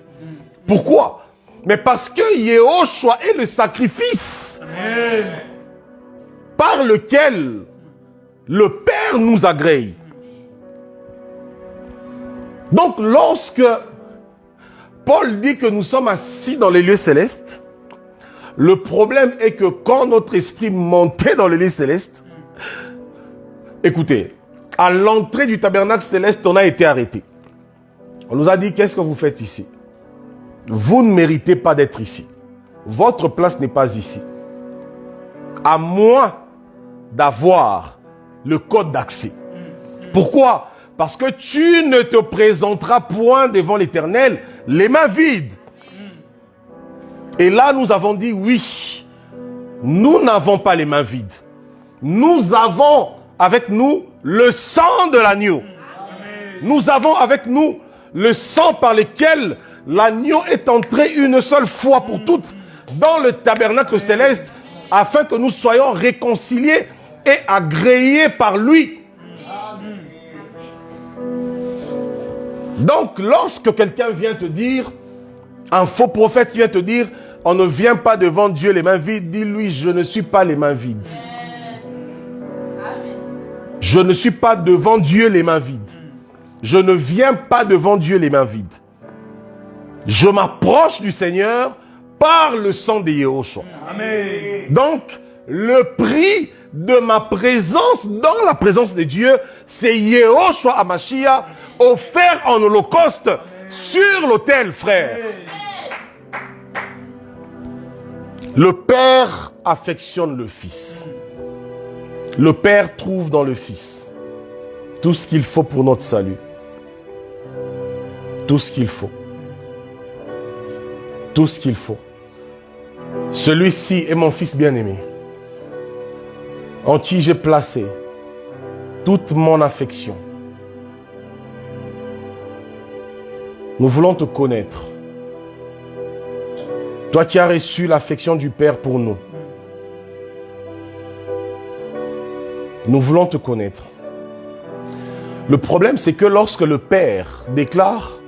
Pourquoi? Mais parce que Yehoshua est le sacrifice par lequel le Père nous agrée. Donc lorsque Paul dit que nous sommes assis dans les lieux célestes, le problème est que quand notre esprit montait dans les lieux célestes, écoutez, à l'entrée du tabernacle céleste, on a été arrêté. On nous a dit, qu'est-ce que vous faites ici? Vous ne méritez pas d'être ici. Votre place n'est pas ici. À moins d'avoir le code d'accès. Pourquoi? Parce que tu ne te présenteras point devant l'Éternel les mains vides. Et là, nous avons dit oui, nous n'avons pas les mains vides. Nous avons avec nous le sang de l'agneau. Nous avons avec nous le sang par lequel l'agneau est entré une seule fois pour toutes dans le tabernacle céleste, afin que nous soyons réconciliés et agréés par lui. Donc, lorsque quelqu'un vient te dire, un faux prophète vient te dire, on ne vient pas devant Dieu les mains vides, dis-lui, je ne suis pas les mains vides. Je ne suis pas devant Dieu les mains vides. Je ne viens pas devant Dieu les mains vides. Je m'approche du Seigneur par le sang de Yehoshua. Amen. Donc, le prix de ma présence dans la présence de Dieu, c'est Yehoshua Hamashiach, offert en holocauste sur l'autel, frère. Le Père affectionne le Fils. Le Père trouve dans le Fils tout ce qu'il faut pour notre salut. Tout ce qu'il faut. Tout ce qu'il faut. Celui-ci est mon Fils bien-aimé, en qui j'ai placé toute mon affection. Nous voulons te connaître. Toi qui as reçu l'affection du Père pour nous. Nous voulons te connaître. Le problème, c'est que lorsque le Père déclare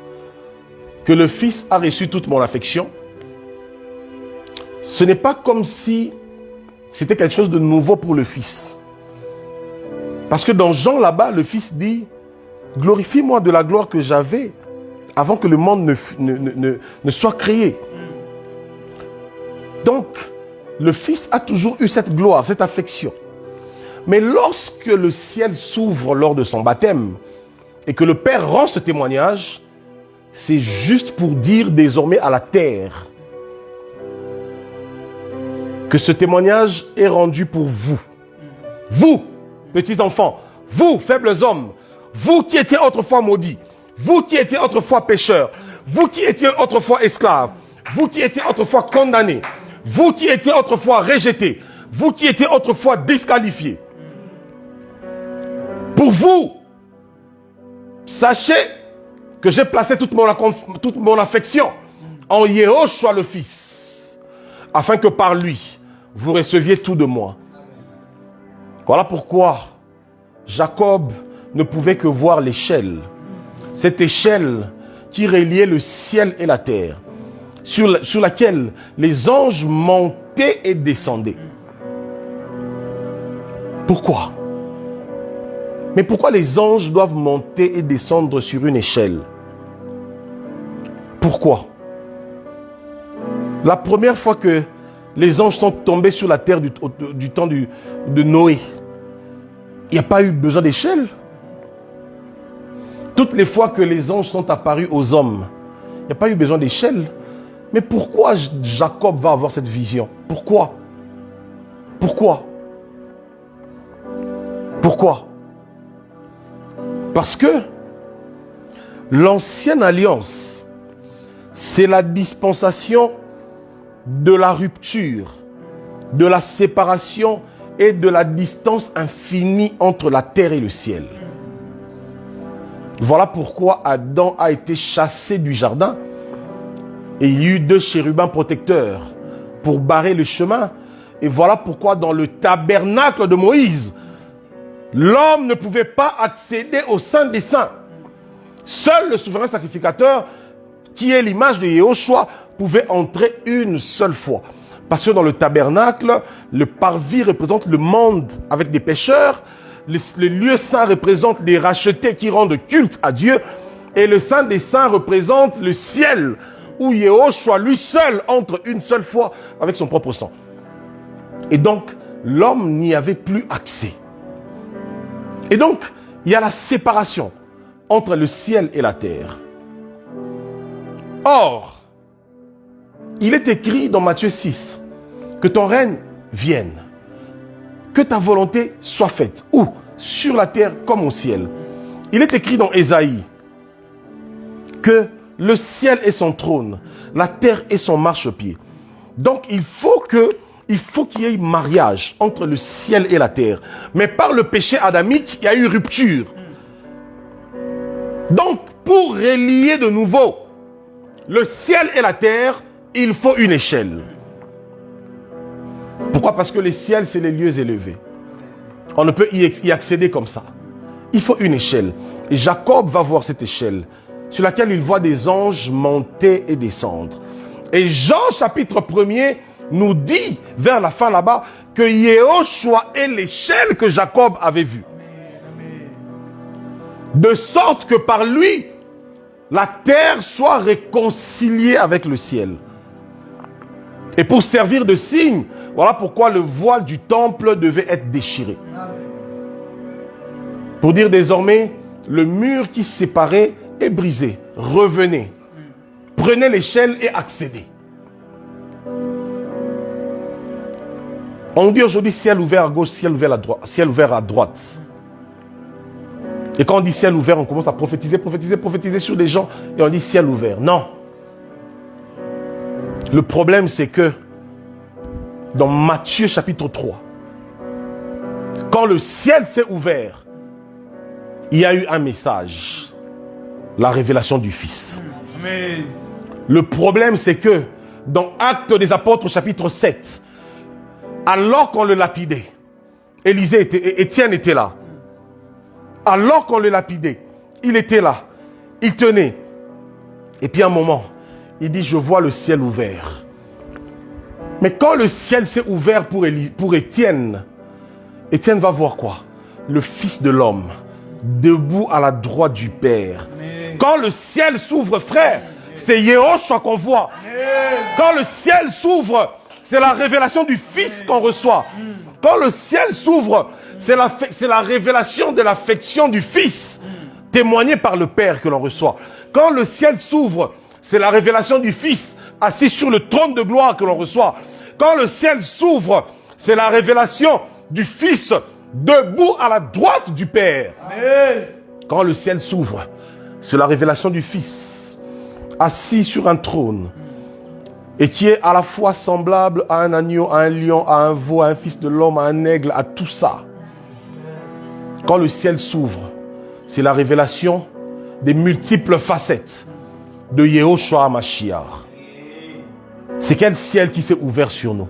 que le Fils a reçu toute mon affection, ce n'est pas comme si c'était quelque chose de nouveau pour le Fils. Parce que dans Jean là-bas, le Fils dit, glorifie-moi de la gloire que j'avais avant que le monde ne soit créé. Donc, le Fils a toujours eu cette gloire, cette affection. Mais lorsque le ciel s'ouvre lors de son baptême et que le Père rend ce témoignage, c'est juste pour dire désormais à la terre que ce témoignage est rendu pour vous. Vous, petits enfants, vous, faibles hommes, vous qui étiez autrefois maudits, vous qui étiez autrefois pécheurs, vous qui étiez autrefois esclaves, vous qui étiez autrefois condamnés, vous qui étiez autrefois rejetés, vous qui étiez autrefois disqualifiés. Pour vous, sachez que j'ai placé toute mon affection en Yehoshua le Fils, afin que par lui, vous receviez tout de moi. Voilà pourquoi Jacob ne pouvait que voir l'échelle. Cette échelle qui reliait le ciel et la terre, sur laquelle les anges montaient et descendaient. Pourquoi? Mais pourquoi les anges doivent monter et descendre sur une échelle? Pourquoi? La première fois que les anges sont tombés sur la terre du temps de Noé, il n'y a pas eu besoin d'échelle. Toutes les fois que les anges sont apparus aux hommes, il n'y a pas eu besoin d'échelle. Mais pourquoi Jacob va avoir cette vision? Pourquoi? Pourquoi? Pourquoi? Parce que l'ancienne alliance, c'est la dispensation de la rupture, de la séparation et de la distance infinie entre la terre et le ciel. Voilà pourquoi Adam a été chassé du jardin et il y eut 2 chérubins protecteurs pour barrer le chemin. Et voilà pourquoi dans le tabernacle de Moïse, l'homme ne pouvait pas accéder au Saint des Saints. Seul le souverain sacrificateur, qui est l'image de Yehoshua, pouvait entrer une seule fois. Parce que dans le tabernacle, le parvis représente le monde avec des pécheurs, le lieu saint représente les rachetés qui rendent culte à Dieu, et le Saint des Saints représente le ciel, où Yehoshua lui seul entre une seule fois avec son propre sang. Et donc, l'homme n'y avait plus accès. Et donc, il y a la séparation entre le ciel et la terre. Or, il est écrit dans Matthieu 6 que ton règne vienne, que ta volonté soit faite, où? Sur la terre comme au ciel. Il est écrit dans Ésaïe que le ciel est son trône, la terre est son marchepied. Donc il faut qu'il y ait mariage entre le ciel et la terre. Mais par le péché adamique, il y a eu rupture. Donc pour relier de nouveau le ciel et la terre, il faut une échelle. Pourquoi? Parce que le ciel, c'est les lieux élevés. On ne peut y accéder comme ça. Il faut une échelle. Et Jacob va voir cette échelle sur laquelle il voit des anges monter et descendre. Et Jean chapitre 1er nous dit vers la fin là-bas que Yehoshua est l'échelle que Jacob avait vue. De sorte que par lui, la terre soit réconciliée avec le ciel. Et pour servir de signe, voilà pourquoi le voile du temple devait être déchiré. Pour dire désormais, le mur qui séparait est brisé. Revenez. Prenez l'échelle et accédez. On dit aujourd'hui ciel ouvert à gauche, ciel ouvert à droite. Ciel ouvert à droite. Et quand on dit ciel ouvert, on commence à prophétiser sur des gens et on dit ciel ouvert. Non. Le problème, c'est que dans Matthieu chapitre 3, quand le ciel s'est ouvert, il y a eu un message, la révélation du Fils. Amen. Le problème, c'est que dans Actes des Apôtres chapitre 7, alors qu'on le lapidait, Étienne était là. Alors qu'on le lapidait, il était là, il tenait. Et puis à un moment, il dit, je vois le ciel ouvert. Mais quand le ciel s'est ouvert pour Étienne, Étienne va voir quoi? Le Fils de l'homme, debout à la droite du Père. Amen. Quand le ciel s'ouvre, frère, c'est Yehoshua qu'on voit. Amen. Quand le ciel s'ouvre, c'est la révélation du Fils qu'on reçoit. Quand le ciel s'ouvre, c'est la révélation de l'affection du Fils, témoignée par le Père que l'on reçoit. Quand le ciel s'ouvre, c'est la révélation du Fils, assis sur le trône de gloire que l'on reçoit. Quand le ciel s'ouvre, c'est la révélation du Fils, debout à la droite du Père. Amen. Quand le ciel s'ouvre, c'est la révélation du Fils, assis sur un trône, et qui est à la fois semblable à un agneau, à un lion, à un veau, à un fils de l'homme, à un aigle, à tout ça. Quand le ciel s'ouvre, c'est la révélation des multiples facettes de Yehoshua HaMashiach. C'est quel ciel qui s'est ouvert sur nous?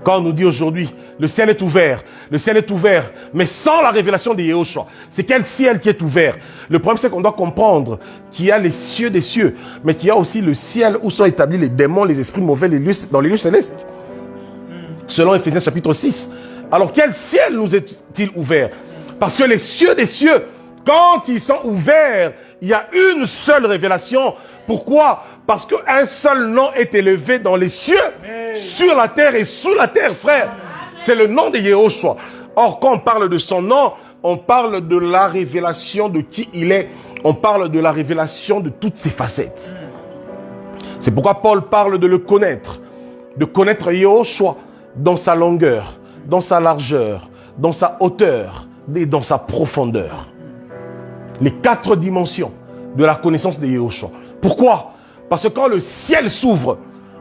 Quand on nous dit aujourd'hui, le ciel est ouvert, mais sans la révélation de Yehoshua, c'est quel ciel qui est ouvert? Le problème, c'est qu'on doit comprendre qu'il y a les cieux des cieux, mais qu'il y a aussi le ciel où sont établis les démons, les esprits mauvais, dans les lieux célestes. Selon Éphésiens chapitre 6. Alors, quel ciel nous est-il ouvert? Parce que les cieux des cieux, quand ils sont ouverts, il y a une seule révélation. Pourquoi? Parce qu'un seul nom est élevé dans les cieux, sur la terre et sous la terre, frère. C'est le nom de Yehoshua. Or, quand on parle de son nom, on parle de la révélation de qui il est. On parle de la révélation de toutes ses facettes. C'est pourquoi Paul parle de le connaître. De connaître Yehoshua dans sa longueur, dans sa largeur, dans sa hauteur et dans sa profondeur. Les 4 dimensions de la connaissance de Yehoshua. Pourquoi? Parce que quand le ciel s'ouvre,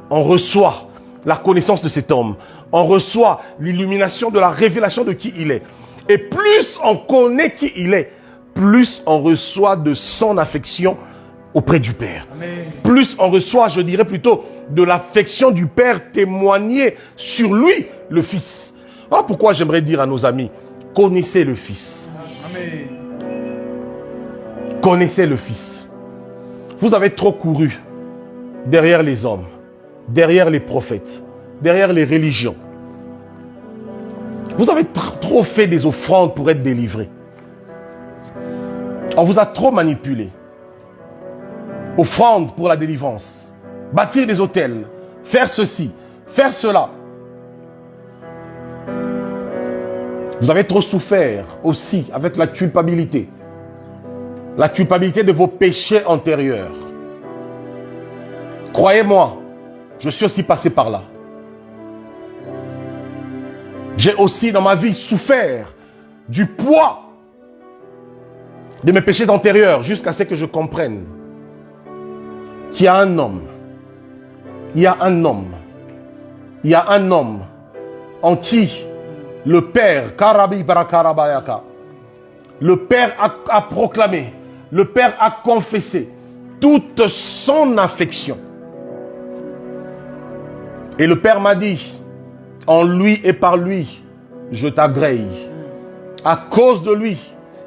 on reçoit la connaissance de cet homme. On reçoit l'illumination de la révélation de qui il est. Et plus on connaît qui il est, plus on reçoit de son affection auprès du Père. Amen. Plus on reçoit, je dirais plutôt, de l'affection du Père témoignée sur lui, le Fils. Ah, pourquoi j'aimerais dire à nos amis, connaissez le Fils. Amen. Connaissez le Fils. Vous avez trop couru derrière les hommes, derrière les prophètes, derrière les religions. Vous avez trop fait des offrandes pour être délivrés. On vous a trop manipulé. Offrande pour la délivrance. Bâtir des hôtels. Faire ceci. Faire cela. Vous avez trop souffert aussi avec la culpabilité. La culpabilité de vos péchés antérieurs. Croyez-moi, je suis aussi passé par là. J'ai aussi dans ma vie souffert du poids de mes péchés antérieurs jusqu'à ce que je comprenne qu'il y a un homme. Il y a un homme il y a un homme en qui le Père, le Père a proclamé, le Père a confessé toute son affection. Et le Père m'a dit, en lui et par lui, je t'agrée. À cause de lui,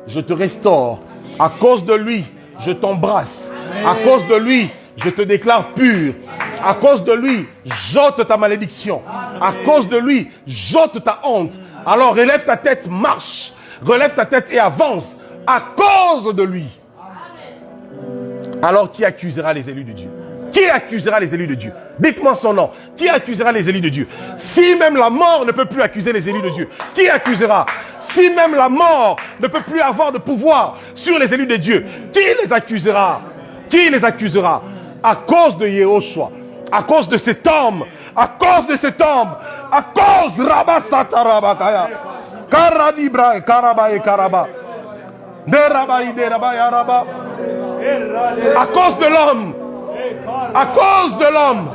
je te restaure. À cause de lui, je t'embrasse. À cause de lui, je te déclare pur. À cause de lui, j'ôte ta malédiction. À cause de lui, j'ôte ta honte. Alors relève ta tête, marche. Relève ta tête et avance. À cause de lui. Alors qui accusera les élus de Dieu? Qui accusera les élus de Dieu? Dites-moi son nom. Qui accusera les élus de Dieu? Si même la mort ne peut plus accuser les élus de Dieu, qui accusera? Si même la mort ne peut plus avoir de pouvoir sur les élus de Dieu, qui les accusera? Qui les accusera? À cause de Yehoshua, à cause de cet homme, à cause de cet homme, à cause Rabasatarabakaya, Karadibra, Karaba et Karaba, Derabaï, Derabaya, Raba, à cause de l'homme, à cause de l'homme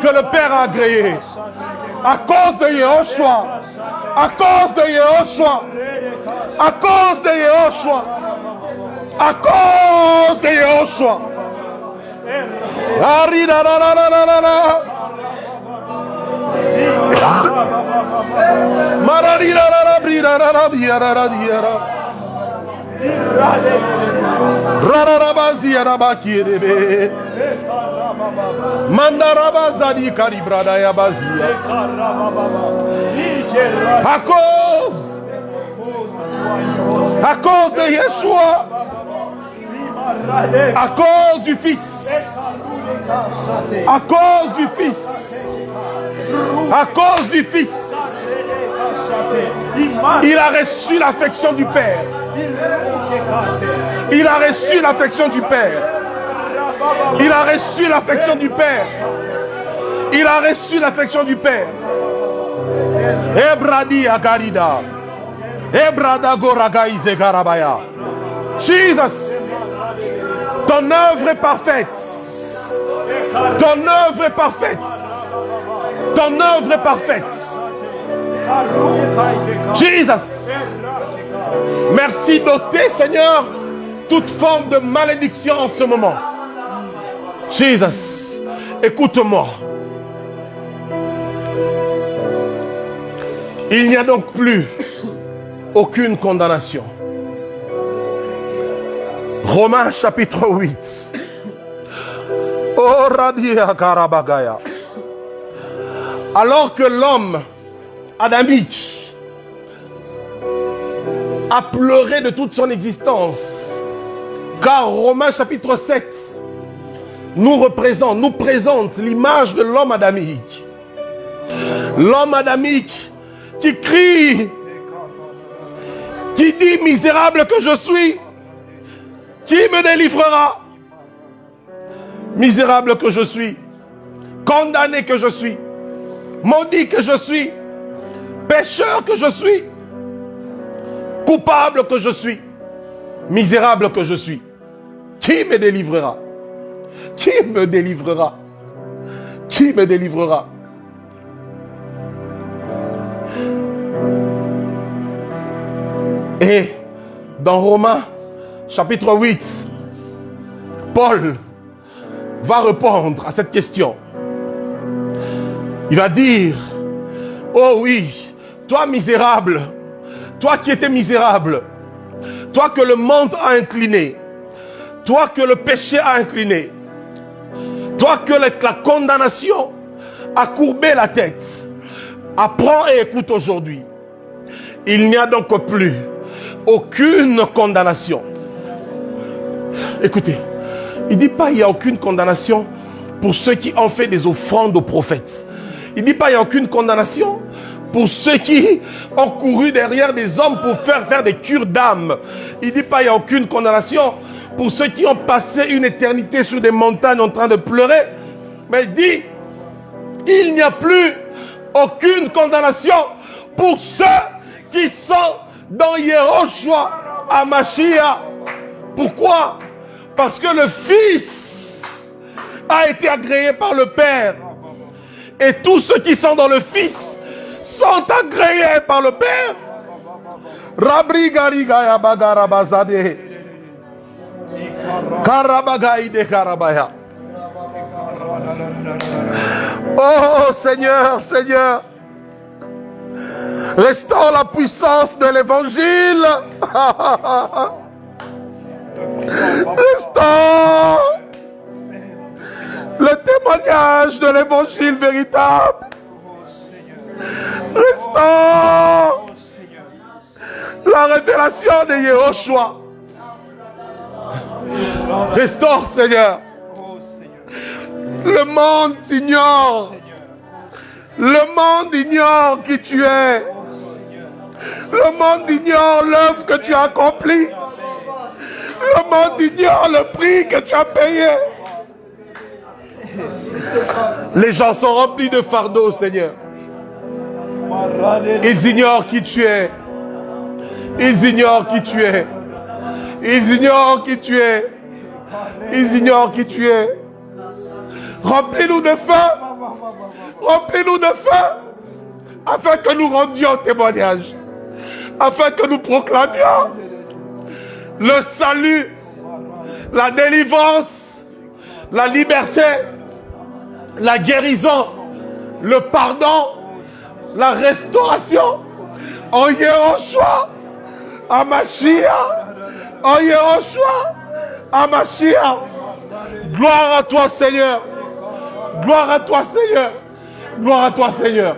que le Père a agréé, à cause de Yehoshua, à cause de Yehoshua, à cause de Yehoshua, à cause de Yehoshua. À cause de Yeshua, à cause du Fils, à cause du Fils, à cause du Fils, il a reçu l'affection du Père. Il a reçu l'affection du Père. Il a reçu l'affection du Père. Il a reçu l'affection du Père. Ebradi Agarida. Ebrada Goragaïze Garabaya. Jesus, ton œuvre est parfaite. Ton œuvre est parfaite. Ton œuvre est parfaite. Jesus, merci d'ôter, Seigneur, toute forme de malédiction en ce moment. Jesus, écoute-moi. Il n'y a donc plus aucune condamnation. Romains chapitre 8. Oh Radia Karabagaya. Alors que l'homme adamique a pleuré de toute son existence, car Romains chapitre 7 nous présente l'image de l'homme adamique. L'homme adamique qui crie, qui dit: misérable que je suis, qui me délivrera? Misérable que je suis, condamné que je suis, maudit que je suis, pécheur que je suis, coupable que je suis, misérable que je suis. Qui me délivrera? Qui me délivrera? Qui me délivrera? Et dans Romains chapitre 8, Paul va répondre à cette question. Il va dire: oh oui, toi misérable, toi qui étais misérable, toi que le monde a incliné, toi que le péché a incliné, toi que la condamnation a courbé la tête, apprends et écoute aujourd'hui. Il n'y a donc plus aucune condamnation. Écoutez, il ne dit pas il n'y a aucune condamnation pour ceux qui ont fait des offrandes aux prophètes. Il ne dit pas il n'y a aucune condamnation pour ceux qui ont couru derrière des hommes pour faire des cures d'âme. Il ne dit pas il n'y a aucune condamnation pour ceux qui ont passé une éternité sur des montagnes en train de pleurer. Mais il dit il n'y a plus aucune condamnation pour ceux qui sont dans Yehoshua HaMashiach. Pourquoi? Parce que le Fils a été agréé par le Père. Et tous ceux qui sont dans le Fils sont agréés par le Père. Rabri gari gaya bagara bazade. Karabagai de karabaya. Oh Seigneur, Seigneur, restaure la puissance de l'évangile. Restaure le témoignage de l'évangile véritable. Restaure la révélation de Yehoshua. Restaure, Seigneur. Le monde ignore. Le monde ignore qui tu es. Le monde ignore l'œuvre que tu as accomplie. Le monde ignore le prix que tu as payé. Les gens sont remplis de fardeaux, Seigneur. Ils ignorent qui tu es. Ils ignorent qui tu es. Ils ignorent qui tu es. Ils ignorent qui tu es. Remplis-nous de feu. Remplis-nous de feu. Afin que nous rendions témoignage. Afin que nous proclamions le salut, la délivrance, la liberté, la guérison, le pardon, la restauration en Yehoshua, à Mashiach, en Yehoshua, à Mashiach. Gloire à toi, Seigneur. Gloire à toi, Seigneur. Gloire à toi, Seigneur.